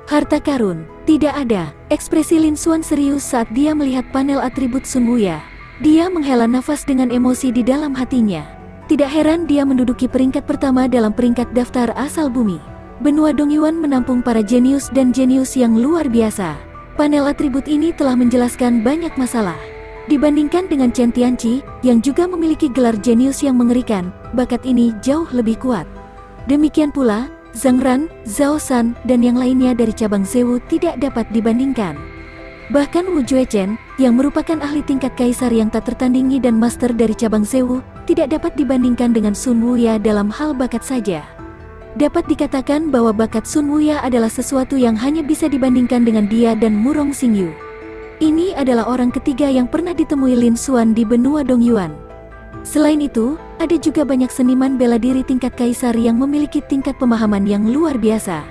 Harta karun, tidak ada. Ekspresi Lin Xuan serius saat dia melihat panel atribut Sun Wuya. Dia menghela nafas dengan emosi di dalam hatinya. Tidak heran dia menduduki peringkat pertama dalam peringkat daftar asal bumi. Benua Dongyuan menampung para jenius dan jenius yang luar biasa. Panel atribut ini telah menjelaskan banyak masalah. Dibandingkan dengan Chen Tianqi, yang juga memiliki gelar jenius yang mengerikan, bakat ini jauh lebih kuat. Demikian pula, Zhang Ran, Zhao San, dan yang lainnya dari cabang Zewu tidak dapat dibandingkan. Bahkan Wu Juechen, yang merupakan ahli tingkat kaisar yang tak tertandingi dan master dari cabang Zewu, tidak dapat dibandingkan dengan Sun Wuya dalam hal bakat saja. Dapat dikatakan bahwa bakat Sun Wuya adalah sesuatu yang hanya bisa dibandingkan dengan dia dan Murong Xingyu. Ini adalah orang ketiga yang pernah ditemui Lin Xuan di benua Dongyuan. Selain itu, ada juga banyak seniman bela diri tingkat kaisar yang memiliki tingkat pemahaman yang luar biasa.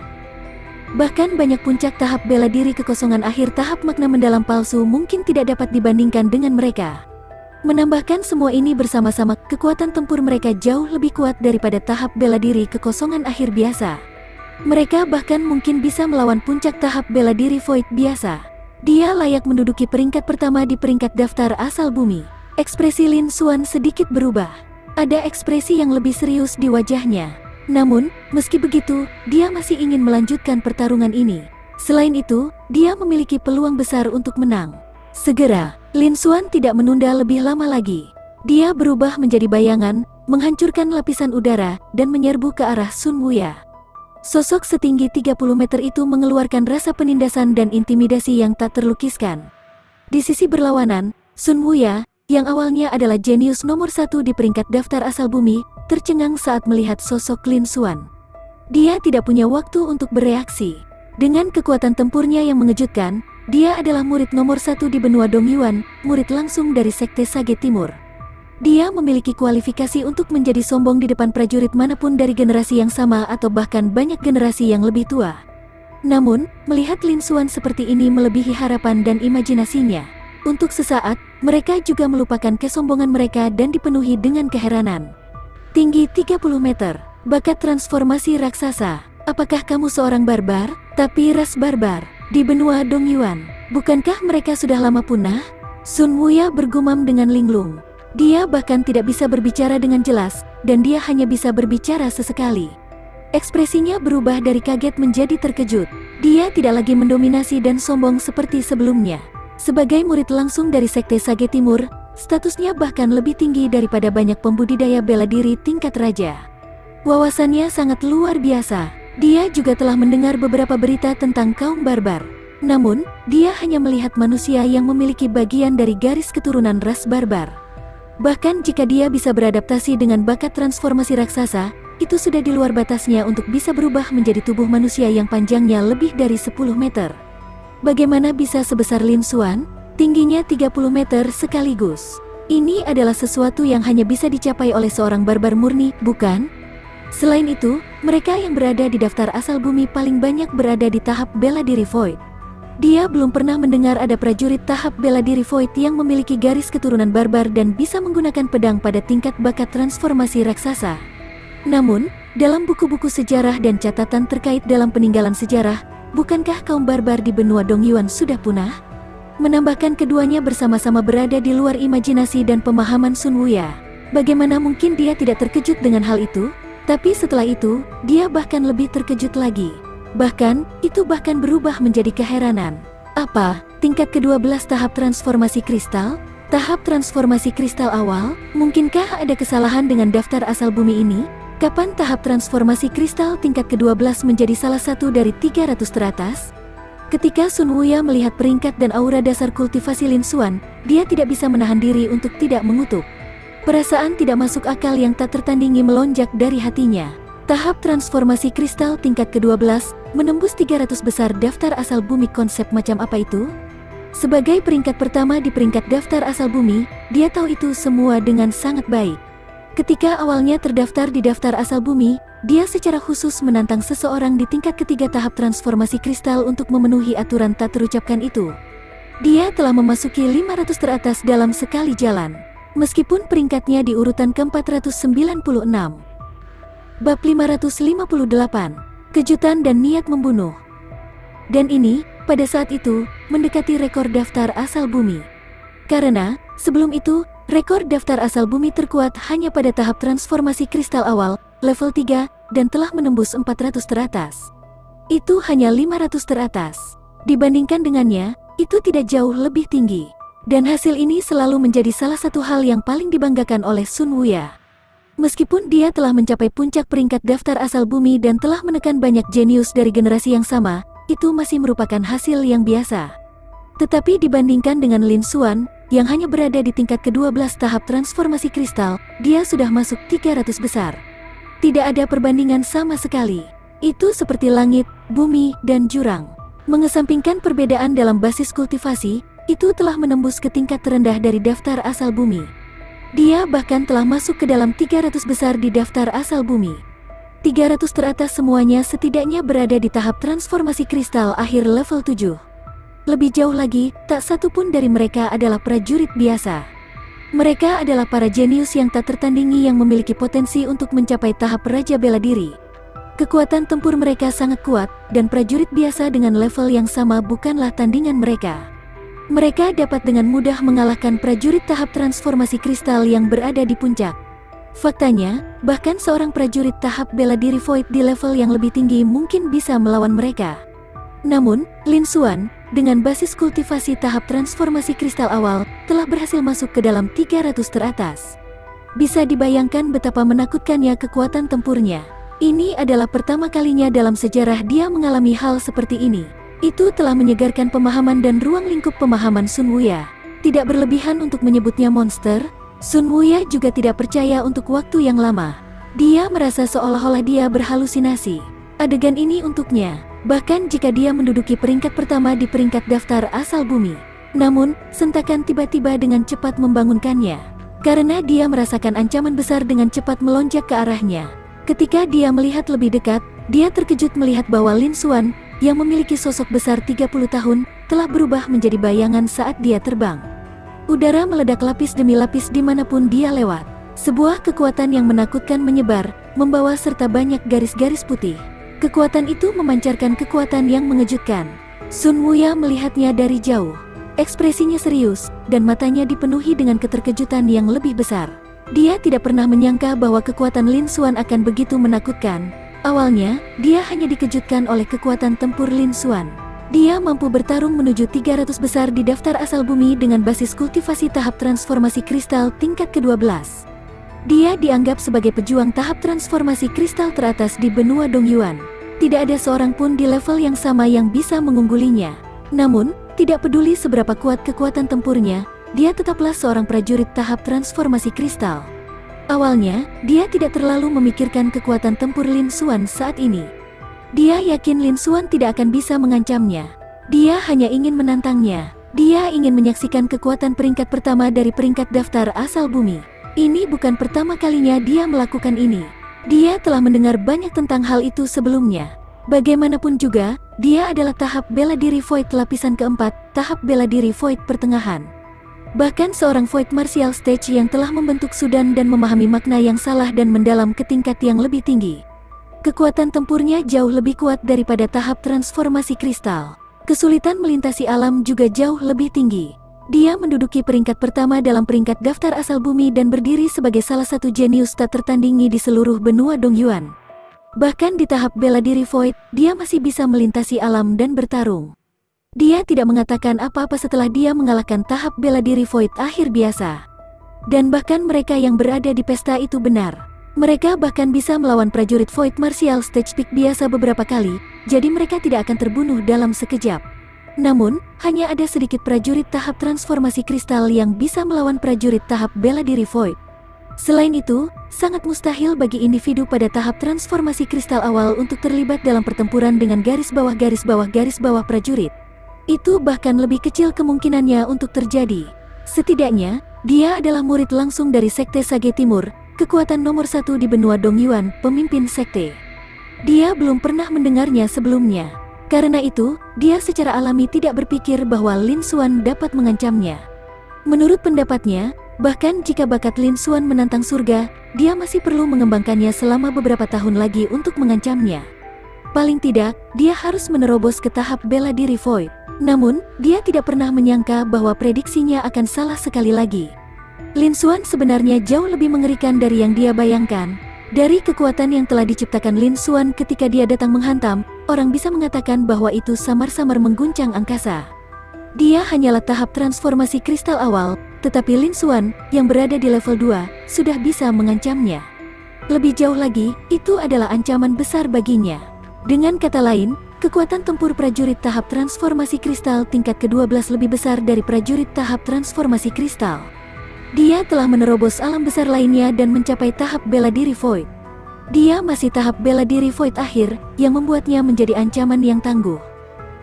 Bahkan banyak puncak tahap bela diri kekosongan akhir tahap makna mendalam palsu mungkin tidak dapat dibandingkan dengan mereka. Menambahkan semua ini bersama-sama, kekuatan tempur mereka jauh lebih kuat daripada tahap bela diri kekosongan akhir biasa. Mereka bahkan mungkin bisa melawan puncak tahap bela diri Void biasa. Dia layak menduduki peringkat pertama di peringkat daftar asal bumi. Ekspresi Lin Xuan sedikit berubah. Ada ekspresi yang lebih serius di wajahnya. Namun, meski begitu, dia masih ingin melanjutkan pertarungan ini. Selain itu, dia memiliki peluang besar untuk menang. Segera, Lin Xuan tidak menunda lebih lama lagi. Dia berubah menjadi bayangan, menghancurkan lapisan udara, dan menyerbu ke arah Sun Wuya. Sosok setinggi 30 meter itu mengeluarkan rasa penindasan dan intimidasi yang tak terlukiskan. Di sisi berlawanan, Sun Wuya, yang awalnya adalah jenius nomor 1 di peringkat daftar asal bumi, tercengang saat melihat sosok Lin Xuan. Dia tidak punya waktu untuk bereaksi. Dengan kekuatan tempurnya yang mengejutkan, dia adalah murid nomor 1 di benua Dongyuan, murid langsung dari Sekte Sage Timur. Dia memiliki kualifikasi untuk menjadi sombong di depan prajurit manapun dari generasi yang sama atau bahkan banyak generasi yang lebih tua. Namun, melihat Lin Xuan seperti ini melebihi harapan dan imajinasinya. Untuk sesaat, mereka juga melupakan kesombongan mereka dan dipenuhi dengan keheranan. Tinggi 30 meter, bakat transformasi raksasa. Apakah kamu seorang barbar, tapi ras barbar, di benua Dongyuan? Bukankah mereka sudah lama punah? Sun Wuya bergumam dengan linglung. Dia bahkan tidak bisa berbicara dengan jelas, dan dia hanya bisa berbicara sesekali. Ekspresinya berubah dari kaget menjadi terkejut. Dia tidak lagi mendominasi dan sombong seperti sebelumnya. Sebagai murid langsung dari Sekte Sage Timur, statusnya bahkan lebih tinggi daripada banyak pembudidaya bela diri tingkat raja. Wawasannya sangat luar biasa. Dia juga telah mendengar beberapa berita tentang kaum barbar. Namun, dia hanya melihat manusia yang memiliki bagian dari garis keturunan ras barbar. Bahkan jika dia bisa beradaptasi dengan bakat transformasi raksasa, itu sudah di luar batasnya untuk bisa berubah menjadi tubuh manusia yang panjangnya lebih dari 10 meter. Bagaimana bisa sebesar Lin Xuan? Tingginya 30 meter sekaligus. Ini adalah sesuatu yang hanya bisa dicapai oleh seorang barbar murni, bukan? Selain itu, mereka yang berada di daftar asal bumi paling banyak berada di tahap bela diri Void. Dia belum pernah mendengar ada prajurit tahap bela diri Void yang memiliki garis keturunan barbar dan bisa menggunakan pedang pada tingkat bakat transformasi raksasa. Namun, dalam buku-buku sejarah dan catatan terkait dalam peninggalan sejarah, bukankah kaum barbar di benua Dongyuan sudah punah? Menambahkan keduanya bersama-sama berada di luar imajinasi dan pemahaman Sun Wuya. Bagaimana mungkin dia tidak terkejut dengan hal itu? Tapi setelah itu, dia bahkan lebih terkejut lagi. Bahkan, itu bahkan berubah menjadi keheranan. Apa? Tingkat ke-12 tahap transformasi kristal? Tahap transformasi kristal awal? Mungkinkah ada kesalahan dengan daftar asal bumi ini? Kapan tahap transformasi kristal tingkat ke-12 menjadi salah satu dari 300 teratas? Ketika Sun Wuya melihat peringkat dan aura dasar kultivasi Lin Xuan, dia tidak bisa menahan diri untuk tidak mengutuk. Perasaan tidak masuk akal yang tak tertandingi melonjak dari hatinya. Tahap transformasi kristal tingkat ke-12, menembus 300 besar daftar asal bumi. Konsep macam apa itu? Sebagai peringkat pertama di peringkat daftar asal bumi, dia tahu itu semua dengan sangat baik. Ketika awalnya terdaftar di daftar asal bumi, dia secara khusus menantang seseorang di tingkat ketiga tahap transformasi kristal untuk memenuhi aturan tak terucapkan itu. Dia telah memasuki 500 teratas dalam sekali jalan, meskipun peringkatnya di urutan ke-496. Bab 558, Kejutan dan Niat Membunuh. Dan ini, pada saat itu, mendekati rekor daftar asal bumi. Karena, sebelum itu, rekor daftar asal bumi terkuat hanya pada tahap transformasi kristal awal, level 3, dan telah menembus 400 teratas. Itu hanya 500 teratas. Dibandingkan dengannya, itu tidak jauh lebih tinggi. Dan hasil ini selalu menjadi salah satu hal yang paling dibanggakan oleh Sun Wuya. Meskipun dia telah mencapai puncak peringkat daftar asal bumi dan telah menekan banyak jenius dari generasi yang sama, itu masih merupakan hasil yang biasa. Tetapi dibandingkan dengan Lin Xuan, yang hanya berada di tingkat ke-12 tahap transformasi kristal, dia sudah masuk 300 besar. Tidak ada perbandingan sama sekali. Itu seperti langit, bumi, dan jurang. Mengesampingkan perbedaan dalam basis kultivasi, itu telah menembus ke tingkat terendah dari daftar asal bumi. Dia bahkan telah masuk ke dalam 300 besar di daftar asal bumi. 300 teratas semuanya setidaknya berada di tahap transformasi kristal akhir level 7. Lebih jauh lagi, tak satu pun dari mereka adalah prajurit biasa. Mereka adalah para jenius yang tak tertandingi yang memiliki potensi untuk mencapai tahap Raja Bela Diri. Kekuatan tempur mereka sangat kuat, dan prajurit biasa dengan level yang sama bukanlah tandingan mereka. Mereka dapat dengan mudah mengalahkan prajurit tahap transformasi kristal yang berada di puncak. Faktanya, bahkan seorang prajurit tahap bela diri Void di level yang lebih tinggi mungkin bisa melawan mereka. Namun, Lin Xuan, dengan basis kultivasi tahap transformasi kristal awal, telah berhasil masuk ke dalam 300 teratas. Bisa dibayangkan betapa menakutkannya kekuatan tempurnya. Ini adalah pertama kalinya dalam sejarah dia mengalami hal seperti ini. Itu telah menyegarkan pemahaman dan ruang lingkup pemahaman Sun Wuya. Tidak berlebihan untuk menyebutnya monster, Sun Wuya juga tidak percaya untuk waktu yang lama. Dia merasa seolah-olah dia berhalusinasi. Adegan ini untuknya, bahkan jika dia menduduki peringkat pertama di peringkat daftar asal bumi. Namun, sentakan tiba-tiba dengan cepat membangunkannya. Karena dia merasakan ancaman besar dengan cepat melonjak ke arahnya. Ketika dia melihat lebih dekat, dia terkejut melihat bahwa Lin Xuan, yang memiliki sosok besar 30 tahun, telah berubah menjadi bayangan saat dia terbang. Udara meledak lapis demi lapis dimanapun dia lewat. Sebuah kekuatan yang menakutkan menyebar, membawa serta banyak garis-garis putih. Kekuatan itu memancarkan kekuatan yang mengejutkan. Sun Wuya melihatnya dari jauh. Ekspresinya serius, dan matanya dipenuhi dengan keterkejutan yang lebih besar. Dia tidak pernah menyangka bahwa kekuatan Lin Xuan akan begitu menakutkan. Awalnya, dia hanya dikejutkan oleh kekuatan tempur Lin Xuan. Dia mampu bertarung menuju 300 besar di daftar asal bumi dengan basis kultivasi tahap transformasi kristal tingkat ke-12. Dia dianggap sebagai pejuang tahap transformasi kristal teratas di benua Dongyuan. Tidak ada seorang pun di level yang sama yang bisa mengunggulinya. Namun, tidak peduli seberapa kuat kekuatan tempurnya, dia tetaplah seorang prajurit tahap transformasi kristal. Awalnya, dia tidak terlalu memikirkan kekuatan tempur Lin Xuan saat ini. Dia yakin Lin Xuan tidak akan bisa mengancamnya. Dia hanya ingin menantangnya. Dia ingin menyaksikan kekuatan peringkat pertama dari peringkat daftar asal bumi. Ini bukan pertama kalinya dia melakukan ini. Dia telah mendengar banyak tentang hal itu sebelumnya. Bagaimanapun juga, dia adalah tahap bela diri Void lapisan keempat, tahap bela diri Void pertengahan. Bahkan seorang Void Martial Stage yang telah membentuk Sudan dan memahami makna yang salah dan mendalam ke tingkat yang lebih tinggi. Kekuatan tempurnya jauh lebih kuat daripada tahap transformasi kristal. Kesulitan melintasi alam juga jauh lebih tinggi. Dia menduduki peringkat pertama dalam peringkat daftar asal bumi dan berdiri sebagai salah satu jenius tak tertandingi di seluruh benua Dongyuan. Bahkan di tahap bela diri Void, dia masih bisa melintasi alam dan bertarung. Dia tidak mengatakan apa-apa setelah dia mengalahkan tahap bela diri Void akhir biasa. Dan bahkan mereka yang berada di pesta itu benar. Mereka bahkan bisa melawan prajurit Void Martial Stage Peak biasa beberapa kali, jadi mereka tidak akan terbunuh dalam sekejap. Namun, hanya ada sedikit prajurit tahap transformasi kristal yang bisa melawan prajurit tahap bela diri Void. Selain itu, sangat mustahil bagi individu pada tahap transformasi kristal awal untuk terlibat dalam pertempuran dengan garis bawah prajurit. Itu bahkan lebih kecil kemungkinannya untuk terjadi. Setidaknya, dia adalah murid langsung dari Sekte Sage Timur, kekuatan nomor 1 di benua Dongyuan, pemimpin sekte. Dia belum pernah mendengarnya sebelumnya. Karena itu, dia secara alami tidak berpikir bahwa Lin Xuan dapat mengancamnya. Menurut pendapatnya, bahkan jika bakat Lin Xuan menantang surga, dia masih perlu mengembangkannya selama beberapa tahun lagi untuk mengancamnya. Paling tidak, dia harus menerobos ke tahap bela diri Void. Namun, dia tidak pernah menyangka bahwa prediksinya akan salah sekali lagi. Lin Xuan sebenarnya jauh lebih mengerikan dari yang dia bayangkan. Dari kekuatan yang telah diciptakan Lin Xuan ketika dia datang menghantam, orang bisa mengatakan bahwa itu samar-samar mengguncang angkasa. Dia hanyalah tahap transformasi kristal awal, tetapi Lin Xuan, yang berada di level 2, sudah bisa mengancamnya. Lebih jauh lagi, itu adalah ancaman besar baginya. Dengan kata lain, kekuatan tempur prajurit tahap transformasi kristal tingkat ke-12 lebih besar dari prajurit tahap transformasi kristal. Dia telah menerobos alam besar lainnya dan mencapai tahap bela diri Void. Dia masih tahap bela diri Void akhir, yang membuatnya menjadi ancaman yang tangguh.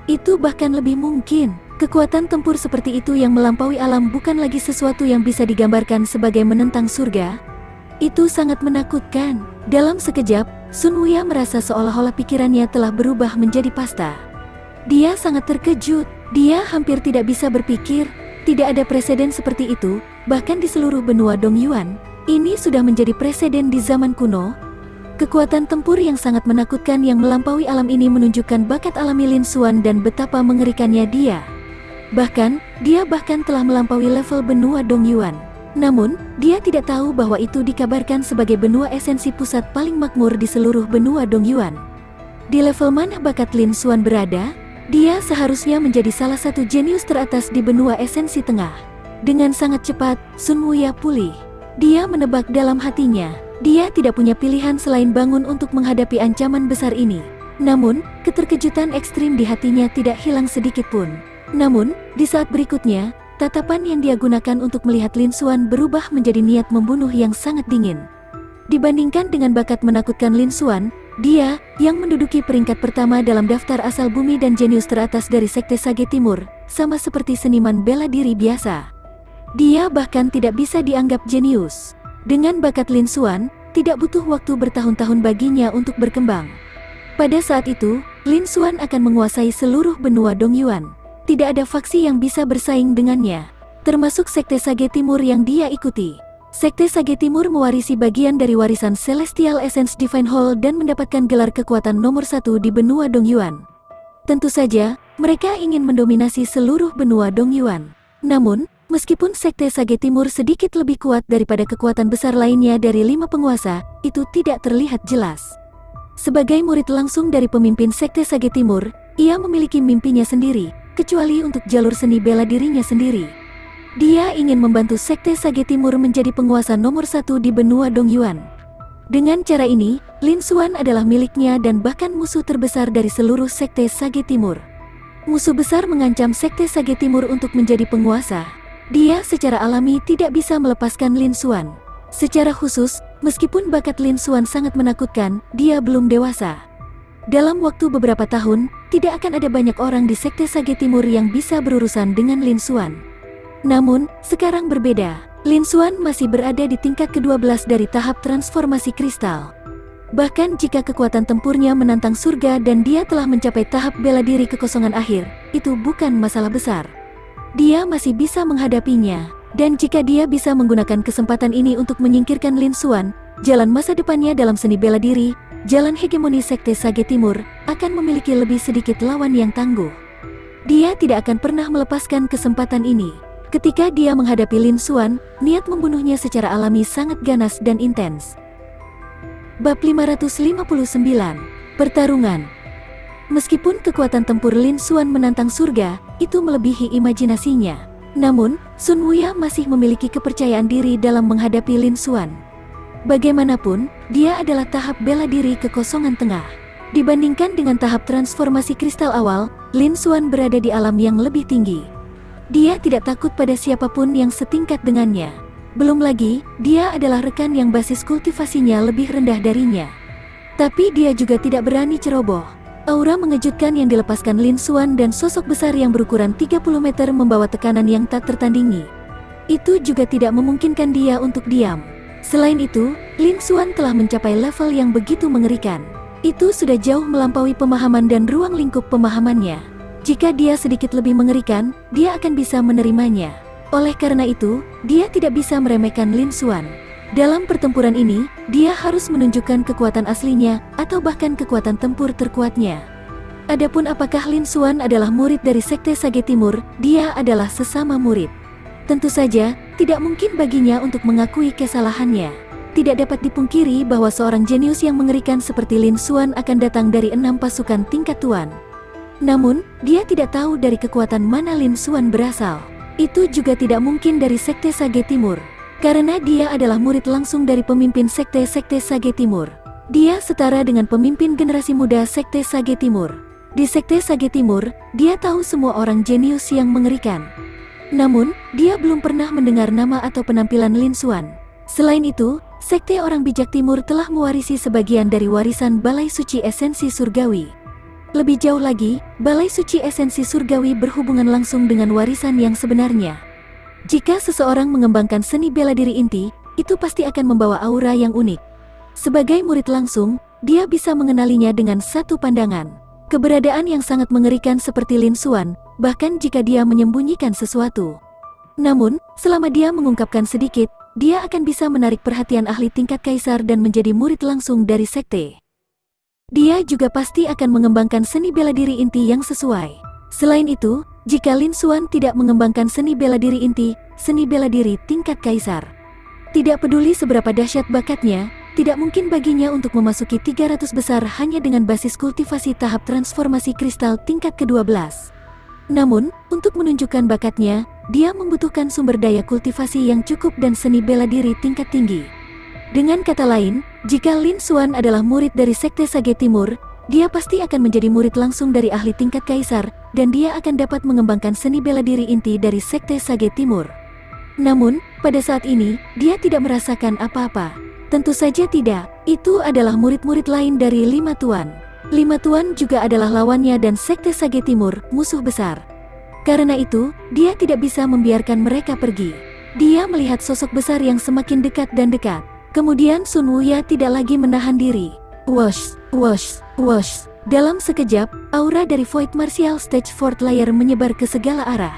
Itu bahkan lebih mungkin. Kekuatan tempur seperti itu yang melampaui alam bukan lagi sesuatu yang bisa digambarkan sebagai menentang surga. Itu sangat menakutkan. Dalam sekejap, Sun Wuya merasa seolah-olah pikirannya telah berubah menjadi pasta. Dia sangat terkejut. Dia hampir tidak bisa berpikir. Tidak ada preseden seperti itu, bahkan di seluruh benua Dongyuan. Ini sudah menjadi preseden di zaman kuno. Kekuatan tempur yang sangat menakutkan yang melampaui alam ini menunjukkan bakat alami Lin Xuan dan betapa mengerikannya dia. Bahkan, dia telah melampaui level benua Dongyuan. Namun, dia tidak tahu bahwa itu dikabarkan sebagai benua esensi pusat paling makmur di seluruh benua Dongyuan. Di level mana bakat Lin Xuan berada, dia seharusnya menjadi salah satu jenius teratas di benua esensi tengah. Dengan sangat cepat, Sun Wuya pulih. Dia menebak dalam hatinya, dia tidak punya pilihan selain bangun untuk menghadapi ancaman besar ini. Namun, keterkejutan ekstrim di hatinya tidak hilang sedikit pun. Namun, di saat berikutnya, tatapan yang dia gunakan untuk melihat Lin Xuan berubah menjadi niat membunuh yang sangat dingin. Dibandingkan dengan bakat menakutkan Lin Xuan, dia, yang menduduki peringkat pertama dalam daftar asal bumi dan jenius teratas dari Sekte Sage Timur, sama seperti seniman bela diri biasa. Dia bahkan tidak bisa dianggap jenius. Dengan bakat Lin Xuan, tidak butuh waktu bertahun-tahun baginya untuk berkembang. Pada saat itu, Lin Xuan akan menguasai seluruh benua Dongyuan. Tidak ada faksi yang bisa bersaing dengannya, termasuk Sekte Sage Timur yang dia ikuti. Sekte Sage Timur mewarisi bagian dari warisan Celestial Essence Divine Hall dan mendapatkan gelar kekuatan nomor 1 di benua Dongyuan. Tentu saja, mereka ingin mendominasi seluruh benua Dongyuan. Namun, meskipun Sekte Sage Timur sedikit lebih kuat daripada kekuatan besar lainnya dari 5 penguasa, itu tidak terlihat jelas. Sebagai murid langsung dari pemimpin Sekte Sage Timur, ia memiliki mimpinya sendiri, kecuali untuk jalur seni bela dirinya sendiri. Dia ingin membantu Sekte Sage Timur menjadi penguasa nomor 1 di benua Dongyuan. Dengan cara ini, Lin Xuan adalah miliknya dan bahkan musuh terbesar dari seluruh Sekte Sage Timur. Musuh besar mengancam Sekte Sage Timur untuk menjadi penguasa. Dia secara alami tidak bisa melepaskan Lin Xuan. Secara khusus, meskipun bakat Lin Xuan sangat menakutkan, dia belum dewasa. Dalam waktu beberapa tahun, tidak akan ada banyak orang di Sekte Sage Timur yang bisa berurusan dengan Lin Xuan. Namun, sekarang berbeda. Lin Xuan masih berada di tingkat ke-12 dari tahap transformasi kristal. Bahkan jika kekuatan tempurnya menantang surga dan dia telah mencapai tahap bela diri kekosongan akhir, itu bukan masalah besar. Dia masih bisa menghadapinya, dan jika dia bisa menggunakan kesempatan ini untuk menyingkirkan Lin Xuan, jalan masa depannya dalam seni bela diri, jalan hegemoni Sekte Sage Timur, akan memiliki lebih sedikit lawan yang tangguh. Dia tidak akan pernah melepaskan kesempatan ini. Ketika dia menghadapi Lin Xuan, niat membunuhnya secara alami sangat ganas dan intens. Bab 559, Pertarungan. Meskipun kekuatan tempur Lin Xuan menantang surga, itu melebihi imajinasinya. Namun, Sun Wuya masih memiliki kepercayaan diri dalam menghadapi Lin Xuan. Bagaimanapun, dia adalah tahap bela diri kekosongan tengah. Dibandingkan dengan tahap transformasi kristal awal, Lin Xuan berada di alam yang lebih tinggi. Dia tidak takut pada siapapun yang setingkat dengannya. Belum lagi, dia adalah rekan yang basis kultivasinya lebih rendah darinya. Tapi dia juga tidak berani ceroboh. Aura mengejutkan yang dilepaskan Lin Xuan dan sosok besar yang berukuran 30 meter membawa tekanan yang tak tertandingi. Itu juga tidak memungkinkan dia untuk diam. Selain itu, Lin Xuan telah mencapai level yang begitu mengerikan. Itu sudah jauh melampaui pemahaman dan ruang lingkup pemahamannya. Jika dia sedikit lebih mengerikan, dia akan bisa menerimanya. Oleh karena itu, dia tidak bisa meremehkan Lin Xuan. Dalam pertempuran ini, dia harus menunjukkan kekuatan aslinya, atau bahkan kekuatan tempur terkuatnya. Adapun apakah Lin Xuan adalah murid dari Sekte Sage Timur, dia adalah sesama murid. Tentu saja, tidak mungkin baginya untuk mengakui kesalahannya. Tidak dapat dipungkiri bahwa seorang jenius yang mengerikan seperti Lin Xuan akan datang dari 6 pasukan tingkat tuan. Namun, dia tidak tahu dari kekuatan mana Lin Xuan berasal. Itu juga tidak mungkin dari Sekte Sage Timur. Karena dia adalah murid langsung dari pemimpin Sekte Sage Timur. Dia setara dengan pemimpin generasi muda Sekte Sage Timur. Di Sekte Sage Timur, dia tahu semua orang jenius yang mengerikan. Namun, dia belum pernah mendengar nama atau penampilan Lin Xuan. Selain itu, Sekte Orang Bijak Timur telah mewarisi sebagian dari warisan Balai Suci Esensi Surgawi. Lebih jauh lagi, Balai Suci Esensi Surgawi berhubungan langsung dengan warisan yang sebenarnya. Jika seseorang mengembangkan seni bela diri inti, itu pasti akan membawa aura yang unik. Sebagai murid langsung, dia bisa mengenalinya dengan satu pandangan. Keberadaan yang sangat mengerikan seperti Lin Xuan, bahkan jika dia menyembunyikan sesuatu. Namun, selama dia mengungkapkan sedikit, dia akan bisa menarik perhatian ahli tingkat kaisar dan menjadi murid langsung dari sekte. Dia juga pasti akan mengembangkan seni bela diri inti yang sesuai. Selain itu, jika Lin Xuan tidak mengembangkan seni bela diri inti, seni bela diri tingkat kaisar, tidak peduli seberapa dahsyat bakatnya, tidak mungkin baginya untuk memasuki 300 besar hanya dengan basis kultivasi tahap transformasi kristal tingkat ke-12. Namun, untuk menunjukkan bakatnya, dia membutuhkan sumber daya kultivasi yang cukup dan seni bela diri tingkat tinggi. Dengan kata lain, jika Lin Xuan adalah murid dari Sekte Sage Timur, dia pasti akan menjadi murid langsung dari ahli tingkat kaisar, dan dia akan dapat mengembangkan seni bela diri inti dari Sekte Sage Timur. Namun, pada saat ini, dia tidak merasakan apa-apa. Tentu saja tidak, itu adalah murid-murid lain dari 5 Tuan. 5 Tuan juga adalah lawannya dan Sekte Sage Timur, musuh besar. Karena itu, dia tidak bisa membiarkan mereka pergi. Dia melihat sosok besar yang semakin dekat dan dekat. Kemudian Sun Wuya tidak lagi menahan diri. Wosh, wosh, wosh. Dalam sekejap, aura dari Void Martial Stage Fourth Layer menyebar ke segala arah.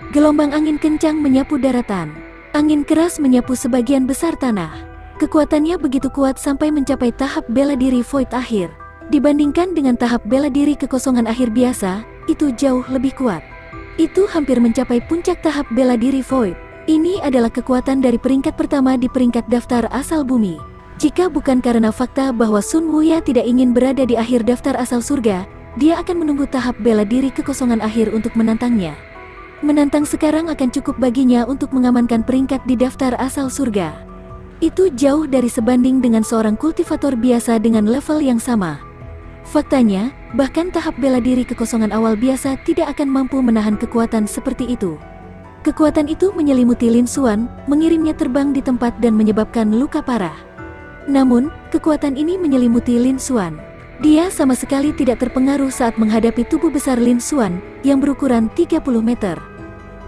Gelombang angin kencang menyapu daratan. Angin keras menyapu sebagian besar tanah. Kekuatannya begitu kuat sampai mencapai tahap bela diri Void akhir. Dibandingkan dengan tahap bela diri kekosongan akhir biasa, itu jauh lebih kuat. Itu hampir mencapai puncak tahap bela diri Void. Ini adalah kekuatan dari peringkat pertama di peringkat daftar asal bumi. Jika bukan karena fakta bahwa Sun Wuya tidak ingin berada di akhir daftar asal surga, dia akan menunggu tahap bela diri kekosongan akhir untuk menantangnya. Menantang sekarang akan cukup baginya untuk mengamankan peringkat di daftar asal surga. Itu jauh dari sebanding dengan seorang kultivator biasa dengan level yang sama. Faktanya, bahkan tahap bela diri kekosongan awal biasa tidak akan mampu menahan kekuatan seperti itu. Kekuatan itu menyelimuti Lin Xuan, mengirimnya terbang di tempat dan menyebabkan luka parah. Namun, kekuatan ini menyelimuti Lin Xuan. Dia sama sekali tidak terpengaruh saat menghadapi tubuh besar Lin Xuan, yang berukuran 30 meter.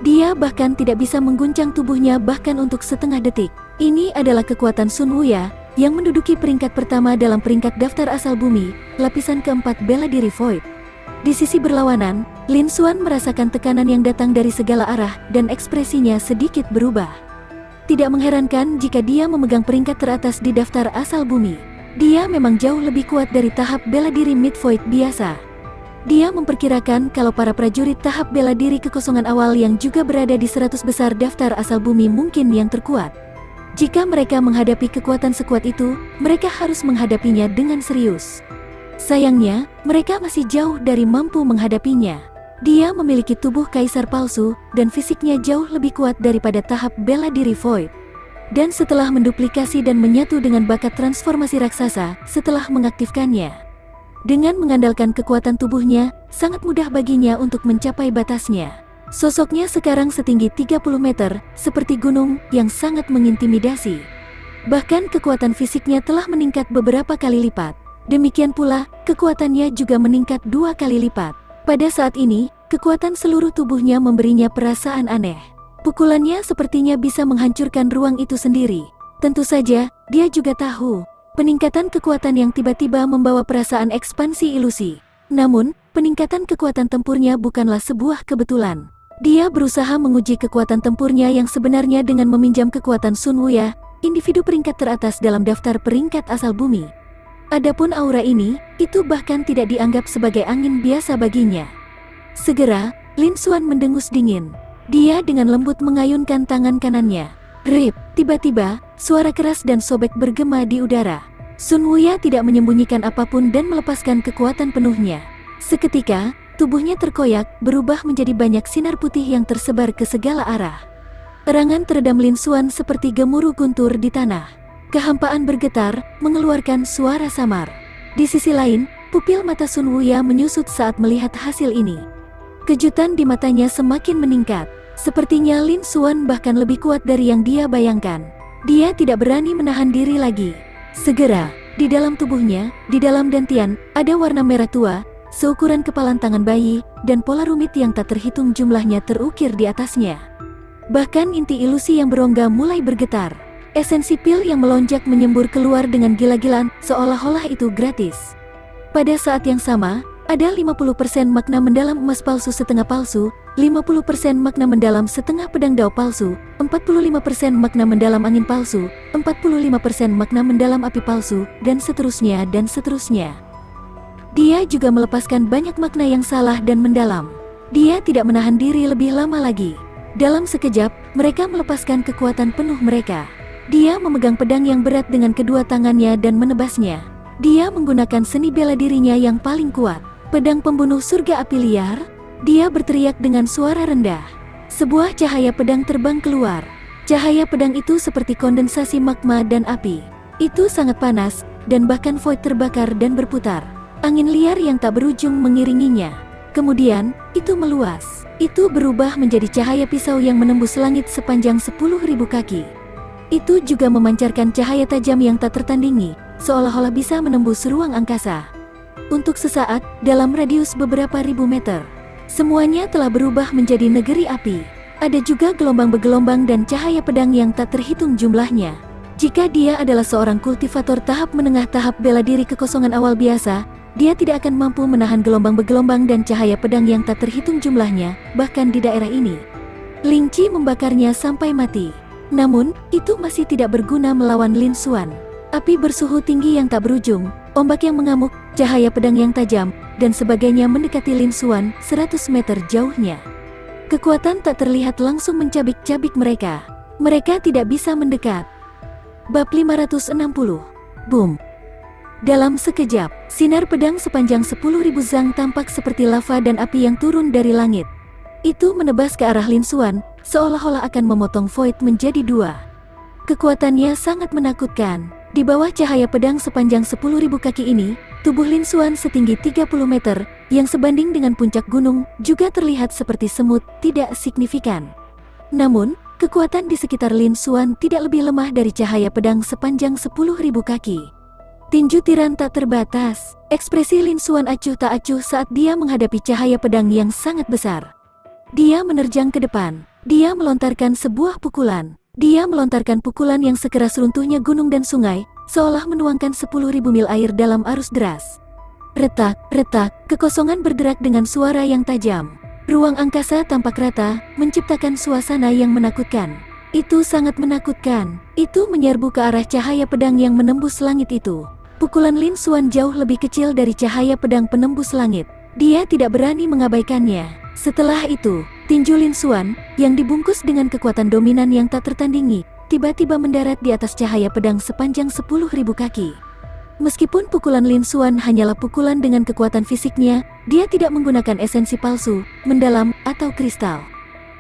Dia bahkan tidak bisa mengguncang tubuhnya bahkan untuk setengah detik. Ini adalah kekuatan Sun Wuya, yang menduduki peringkat pertama dalam peringkat daftar asal bumi, lapisan keempat bela diri Void. Di sisi berlawanan, Lin Xuan merasakan tekanan yang datang dari segala arah dan ekspresinya sedikit berubah. Tidak mengherankan jika dia memegang peringkat teratas di daftar asal bumi. Dia memang jauh lebih kuat dari tahap bela diri Mid Void biasa. Dia memperkirakan kalau para prajurit tahap bela diri kekosongan awal yang juga berada di 100 besar daftar asal bumi mungkin yang terkuat. Jika mereka menghadapi kekuatan sekuat itu, mereka harus menghadapinya dengan serius. Sayangnya, mereka masih jauh dari mampu menghadapinya. Dia memiliki tubuh kaisar palsu, dan fisiknya jauh lebih kuat daripada tahap bela diri Void. Dan setelah menduplikasi dan menyatu dengan bakat transformasi raksasa, setelah mengaktifkannya, Dengan mengandalkan kekuatan tubuhnya, sangat mudah baginya untuk mencapai batasnya. Sosoknya sekarang setinggi 30 meter, seperti gunung yang sangat mengintimidasi. Bahkan kekuatan fisiknya telah meningkat beberapa kali lipat. Demikian pula, kekuatannya juga meningkat 2 kali lipat. Pada saat ini, kekuatan seluruh tubuhnya memberinya perasaan aneh. Pukulannya sepertinya bisa menghancurkan ruang itu sendiri. Tentu saja, dia juga tahu peningkatan kekuatan yang tiba-tiba membawa perasaan ekspansi ilusi. Namun, peningkatan kekuatan tempurnya bukanlah sebuah kebetulan. Dia berusaha menguji kekuatan tempurnya yang sebenarnya dengan meminjam kekuatan Sun Wuya, individu peringkat teratas dalam daftar peringkat asal bumi. Adapun aura ini, itu bahkan tidak dianggap sebagai angin biasa baginya. Segera, Lin Xuan mendengus dingin. Dia dengan lembut mengayunkan tangan kanannya. Rip, tiba-tiba, suara keras dan sobek bergema di udara. Sun Wuya tidak menyembunyikan apapun dan melepaskan kekuatan penuhnya. Seketika, tubuhnya terkoyak, berubah menjadi banyak sinar putih yang tersebar ke segala arah. Erangan teredam Lin Xuan seperti gemuruh guntur di tanah. Kehampaan bergetar, mengeluarkan suara samar. Di sisi lain, pupil mata Sun Wuya menyusut saat melihat hasil ini. Kejutan di matanya semakin meningkat. Sepertinya Lin Xuan bahkan lebih kuat dari yang dia bayangkan. Dia tidak berani menahan diri lagi. Segera, di dalam tubuhnya, di dalam dantian, ada warna merah tua, seukuran kepalan tangan bayi, dan pola rumit yang tak terhitung jumlahnya terukir di atasnya. Bahkan inti ilusi yang berongga mulai bergetar. Esensi pil yang melonjak menyembur keluar dengan gila-gilaan, seolah-olah itu gratis. Pada saat yang sama, ada 50% makna mendalam emas palsu setengah palsu, 50% makna mendalam setengah pedang dao palsu, 45% makna mendalam angin palsu, 45% makna mendalam api palsu, dan seterusnya dan seterusnya. Dia juga melepaskan banyak makna yang salah dan mendalam. Dia tidak menahan diri lebih lama lagi. Dalam sekejap, mereka melepaskan kekuatan penuh mereka. Dia memegang pedang yang berat dengan kedua tangannya dan menebasnya. Dia menggunakan seni bela dirinya yang paling kuat. Pedang pembunuh surga api liar. Dia berteriak dengan suara rendah. Sebuah cahaya pedang terbang keluar. Cahaya pedang itu seperti kondensasi magma dan api. Itu sangat panas, dan bahkan Void terbakar dan berputar. Angin liar yang tak berujung mengiringinya. Kemudian, itu meluas. Itu berubah menjadi cahaya pisau yang menembus langit sepanjang 10.000 kaki. Itu juga memancarkan cahaya tajam yang tak tertandingi, seolah-olah bisa menembus ruang angkasa. Untuk sesaat, dalam radius beberapa ribu meter, semuanya telah berubah menjadi negeri api. Ada juga gelombang bergelombang dan cahaya pedang yang tak terhitung jumlahnya. Jika dia adalah seorang kultivator tahap menengah tahap bela diri kekosongan awal biasa, dia tidak akan mampu menahan gelombang bergelombang dan cahaya pedang yang tak terhitung jumlahnya, bahkan di daerah ini. Ling Qi membakarnya sampai mati. Namun, itu masih tidak berguna melawan Lin Xuan. Api bersuhu tinggi yang tak berujung, ombak yang mengamuk, cahaya pedang yang tajam, dan sebagainya mendekati Lin Xuan 100 meter jauhnya. Kekuatan tak terlihat langsung mencabik-cabik mereka. Mereka tidak bisa mendekat. Bab 560. Boom. Dalam sekejap, sinar pedang sepanjang 10.000 zang tampak seperti lava dan api yang turun dari langit. Itu menebas ke arah Lin Xuan, seolah-olah akan memotong Void menjadi dua. Kekuatannya sangat menakutkan. Di bawah cahaya pedang sepanjang 10.000 kaki ini, tubuh Lin Xuan setinggi 30 meter, yang sebanding dengan puncak gunung, juga terlihat seperti semut, tidak signifikan. Namun, kekuatan di sekitar Lin Xuan tidak lebih lemah dari cahaya pedang sepanjang 10.000 kaki. Tinju tiran tak terbatas. Ekspresi Lin Xuan acuh tak acuh saat dia menghadapi cahaya pedang yang sangat besar. Dia menerjang ke depan. Dia melontarkan sebuah pukulan. Dia melontarkan pukulan yang sekeras runtuhnya gunung dan sungai, seolah menuangkan 10.000 mil air dalam arus deras. Retak, retak, kekosongan berderak dengan suara yang tajam. Ruang angkasa tampak rata, menciptakan suasana yang menakutkan. Itu sangat menakutkan. Itu menyerbu ke arah cahaya pedang yang menembus langit itu. Pukulan Lin Xuan jauh lebih kecil dari cahaya pedang penembus langit. Dia tidak berani mengabaikannya. Setelah itu, tinju Lin Xuan, yang dibungkus dengan kekuatan dominan yang tak tertandingi, tiba-tiba mendarat di atas cahaya pedang sepanjang 10.000 kaki. Meskipun pukulan Lin Xuan hanyalah pukulan dengan kekuatan fisiknya, dia tidak menggunakan esensi palsu, mendalam, atau kristal.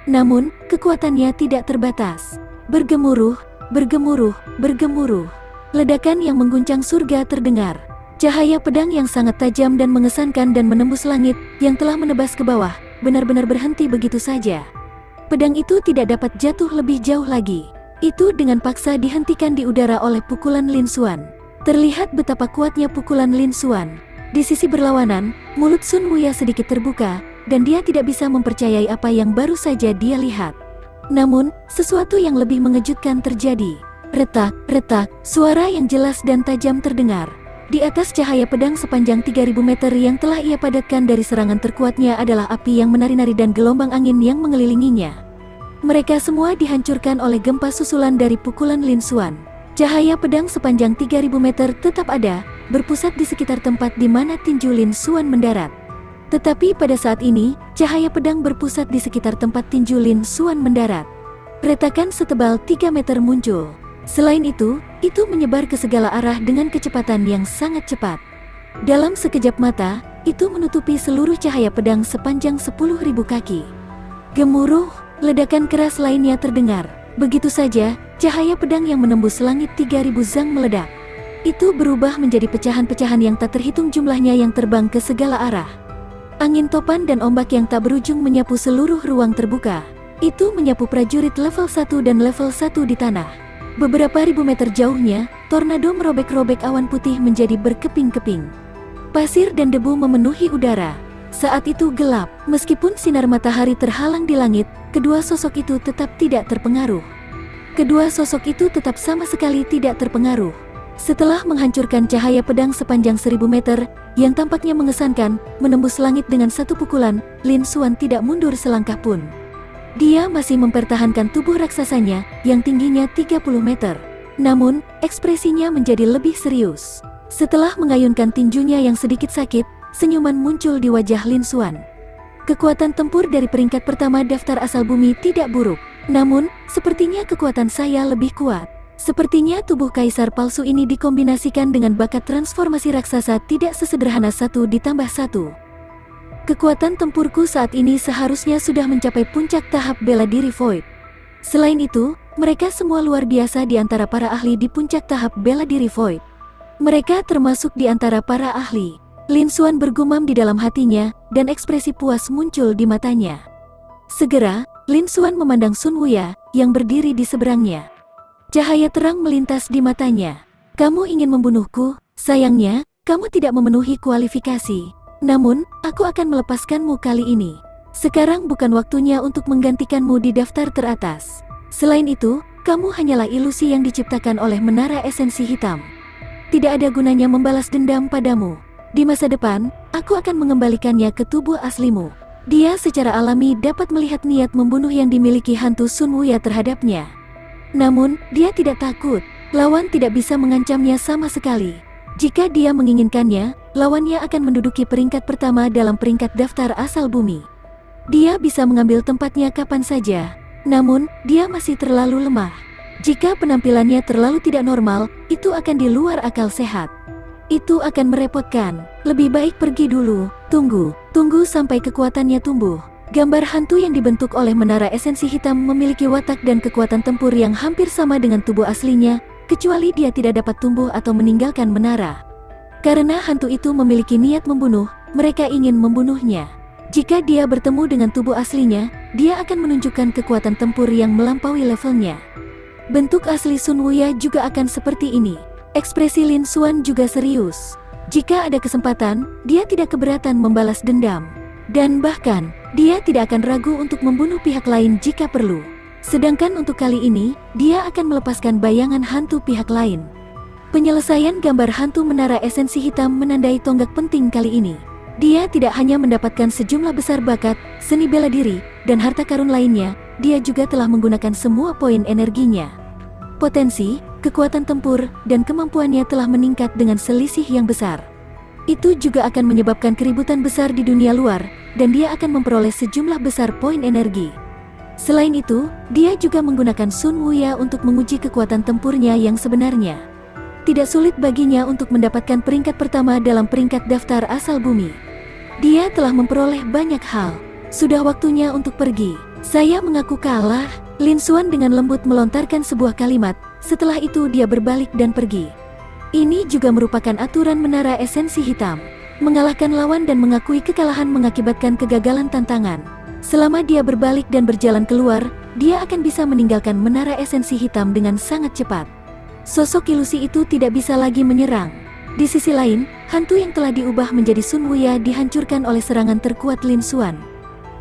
Namun, kekuatannya tidak terbatas. Bergemuruh, bergemuruh, bergemuruh. Ledakan yang mengguncang surga terdengar. Cahaya pedang yang sangat tajam dan mengesankan dan menembus langit yang telah menebas ke bawah, benar-benar berhenti begitu saja. Pedang itu tidak dapat jatuh lebih jauh lagi. Itu dengan paksa dihentikan di udara oleh pukulan Lin Xuan. Terlihat betapa kuatnya pukulan Lin Xuan. Di sisi berlawanan, mulut Sun Wuya sedikit terbuka, dan dia tidak bisa mempercayai apa yang baru saja dia lihat. Namun, sesuatu yang lebih mengejutkan terjadi. Retak, retak, suara yang jelas dan tajam terdengar. Di atas cahaya pedang sepanjang 3000 meter yang telah ia padatkan dari serangan terkuatnya adalah api yang menari-nari dan gelombang angin yang mengelilinginya. Mereka semua dihancurkan oleh gempa susulan dari pukulan Lin Xuan. Cahaya pedang sepanjang 3000 meter tetap ada, berpusat di sekitar tempat di mana tinju Lin Xuan mendarat. Tetapi pada saat ini, cahaya pedang berpusat di sekitar tempat tinju Lin Xuan mendarat. Retakan setebal 3 meter muncul. Selain itu menyebar ke segala arah dengan kecepatan yang sangat cepat. Dalam sekejap mata, itu menutupi seluruh cahaya pedang sepanjang 10.000 kaki. Gemuruh, ledakan keras lainnya terdengar. Begitu saja, cahaya pedang yang menembus langit 3000 zang meledak. Itu berubah menjadi pecahan-pecahan yang tak terhitung jumlahnya yang terbang ke segala arah. Angin topan dan ombak yang tak berujung menyapu seluruh ruang terbuka. Itu menyapu prajurit level 1 dan level 1 di tanah. Beberapa ribu meter jauhnya, tornado merobek-robek awan putih menjadi berkeping-keping. Pasir dan debu memenuhi udara. Saat itu gelap, meskipun sinar matahari terhalang di langit, kedua sosok itu tetap tidak terpengaruh. Kedua sosok itu tetap sama sekali tidak terpengaruh. Setelah menghancurkan cahaya pedang sepanjang 1000 meter, yang tampaknya mengesankan, menembus langit dengan satu pukulan, Lin Xuan tidak mundur selangkah pun. Dia masih mempertahankan tubuh raksasanya yang tingginya 30 meter. Namun, ekspresinya menjadi lebih serius. Setelah mengayunkan tinjunya yang sedikit sakit, senyuman muncul di wajah Lin Xuan. Kekuatan tempur dari peringkat pertama daftar asal bumi tidak buruk. Namun, sepertinya kekuatan saya lebih kuat. Sepertinya tubuh kaisar palsu ini dikombinasikan dengan bakat transformasi raksasa tidak sesederhana 1+1. Kekuatan tempurku saat ini seharusnya sudah mencapai puncak tahap bela diri Void. Selain itu, mereka semua luar biasa di antara para ahli di puncak tahap bela diri Void. Mereka termasuk di antara para ahli. Lin Xuan bergumam di dalam hatinya, dan ekspresi puas muncul di matanya. Segera, Lin Xuan memandang Sun Wuya, yang berdiri di seberangnya. Cahaya terang melintas di matanya. Kamu ingin membunuhku? Sayangnya, kamu tidak memenuhi kualifikasi. Namun, aku akan melepaskanmu kali ini. Sekarang bukan waktunya untuk menggantikanmu di daftar teratas. Selain itu, kamu hanyalah ilusi yang diciptakan oleh menara esensi hitam. Tidak ada gunanya membalas dendam padamu. Di masa depan, aku akan mengembalikannya ke tubuh aslimu. Dia secara alami dapat melihat niat membunuh yang dimiliki hantu Sun Wuya terhadapnya. Namun, dia tidak takut. Lawan tidak bisa mengancamnya sama sekali. Jika dia menginginkannya, lawannya akan menduduki peringkat pertama dalam peringkat daftar asal bumi. Dia bisa mengambil tempatnya kapan saja. Namun, dia masih terlalu lemah. Jika penampilannya terlalu tidak normal, itu akan di luar akal sehat. Itu akan merepotkan. Lebih baik pergi dulu. Tunggu sampai kekuatannya tumbuh. Gambar hantu yang dibentuk oleh menara esensi hitam memiliki watak dan kekuatan tempur yang hampir sama dengan tubuh aslinya, kecuali dia tidak dapat tumbuh atau meninggalkan menara. Karena hantu itu memiliki niat membunuh, mereka ingin membunuhnya. Jika dia bertemu dengan tubuh aslinya, dia akan menunjukkan kekuatan tempur yang melampaui levelnya. Bentuk asli Sun Wuya juga akan seperti ini. Ekspresi Lin Xuan juga serius. Jika ada kesempatan, dia tidak keberatan membalas dendam. Dan bahkan, dia tidak akan ragu untuk membunuh pihak lain jika perlu. Sedangkan untuk kali ini, dia akan melepaskan bayangan hantu pihak lain. Penyelesaian gambar hantu menara esensi hitam menandai tonggak penting kali ini. Dia tidak hanya mendapatkan sejumlah besar bakat, seni bela diri, dan harta karun lainnya, dia juga telah menggunakan semua poin energinya. Potensi, kekuatan tempur, dan kemampuannya telah meningkat dengan selisih yang besar. Itu juga akan menyebabkan keributan besar di dunia luar, dan dia akan memperoleh sejumlah besar poin energi. Selain itu, dia juga menggunakan Sun Wuya untuk menguji kekuatan tempurnya yang sebenarnya. Tidak sulit baginya untuk mendapatkan peringkat pertama dalam peringkat daftar asal bumi. Dia telah memperoleh banyak hal. Sudah waktunya untuk pergi. Saya mengaku kalah. Lin Xuan dengan lembut melontarkan sebuah kalimat, setelah itu dia berbalik dan pergi. Ini juga merupakan aturan menara esensi hitam. Mengalahkan lawan dan mengakui kekalahan mengakibatkan kegagalan tantangan. Selama dia berbalik dan berjalan keluar, dia akan bisa meninggalkan menara esensi hitam dengan sangat cepat. Sosok ilusi itu tidak bisa lagi menyerang. Di sisi lain, hantu yang telah diubah menjadi Sun Wuya dihancurkan oleh serangan terkuat Lin Xuan.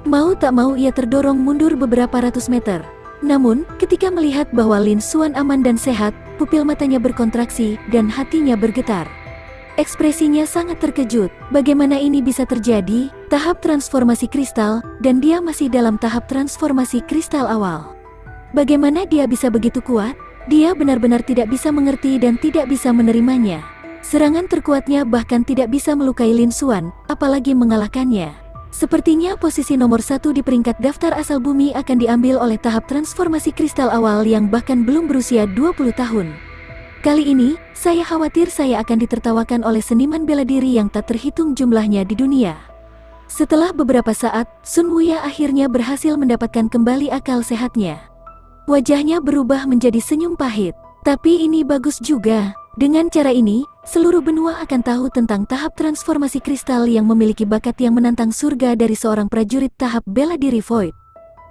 Mau tak mau ia terdorong mundur beberapa ratus meter. Namun, ketika melihat bahwa Lin Xuan aman dan sehat, pupil matanya berkontraksi dan hatinya bergetar. Ekspresinya sangat terkejut. Bagaimana ini bisa terjadi? Tahap transformasi kristal, dan dia masih dalam tahap transformasi kristal awal. Bagaimana dia bisa begitu kuat? Dia benar-benar tidak bisa mengerti dan tidak bisa menerimanya. Serangan terkuatnya bahkan tidak bisa melukai Lin Xuan, apalagi mengalahkannya. Sepertinya posisi nomor 1 di peringkat daftar asal bumi akan diambil oleh tahap transformasi kristal awal yang bahkan belum berusia 20 tahun. Kali ini, saya khawatir saya akan ditertawakan oleh seniman bela diri yang tak terhitung jumlahnya di dunia. Setelah beberapa saat, Sun Wuya akhirnya berhasil mendapatkan kembali akal sehatnya. Wajahnya berubah menjadi senyum pahit. Tapi ini bagus juga. Dengan cara ini, seluruh benua akan tahu tentang tahap transformasi kristal yang memiliki bakat yang menantang surga dari seorang prajurit tahap bela diri Void.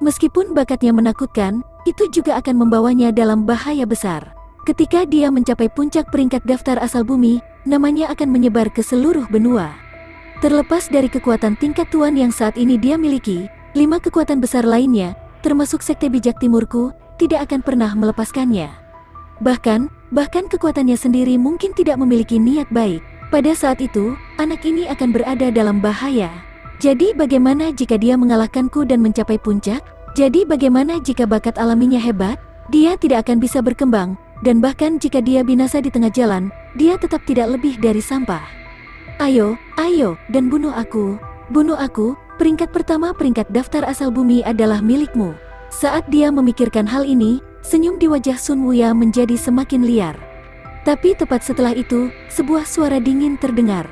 Meskipun bakatnya menakutkan, itu juga akan membawanya dalam bahaya besar. Ketika dia mencapai puncak peringkat daftar asal bumi, namanya akan menyebar ke seluruh benua. Terlepas dari kekuatan tingkat tuan yang saat ini dia miliki, 5 kekuatan besar lainnya, termasuk Sekte Bijak Timurku, tidak akan pernah melepaskannya. Bahkan kekuatannya sendiri mungkin tidak memiliki niat baik. Pada saat itu, anak ini akan berada dalam bahaya. Jadi bagaimana jika dia mengalahkanku dan mencapai puncak? Jadi bagaimana jika bakat alaminya hebat? Dia tidak akan bisa berkembang, dan bahkan jika dia binasa di tengah jalan, dia tetap tidak lebih dari sampah. Ayo, dan bunuh aku. Bunuh aku, peringkat pertama peringkat daftar asal bumi adalah milikmu. Saat dia memikirkan hal ini, senyum di wajah Sun Wuya menjadi semakin liar. Tapi tepat setelah itu, sebuah suara dingin terdengar.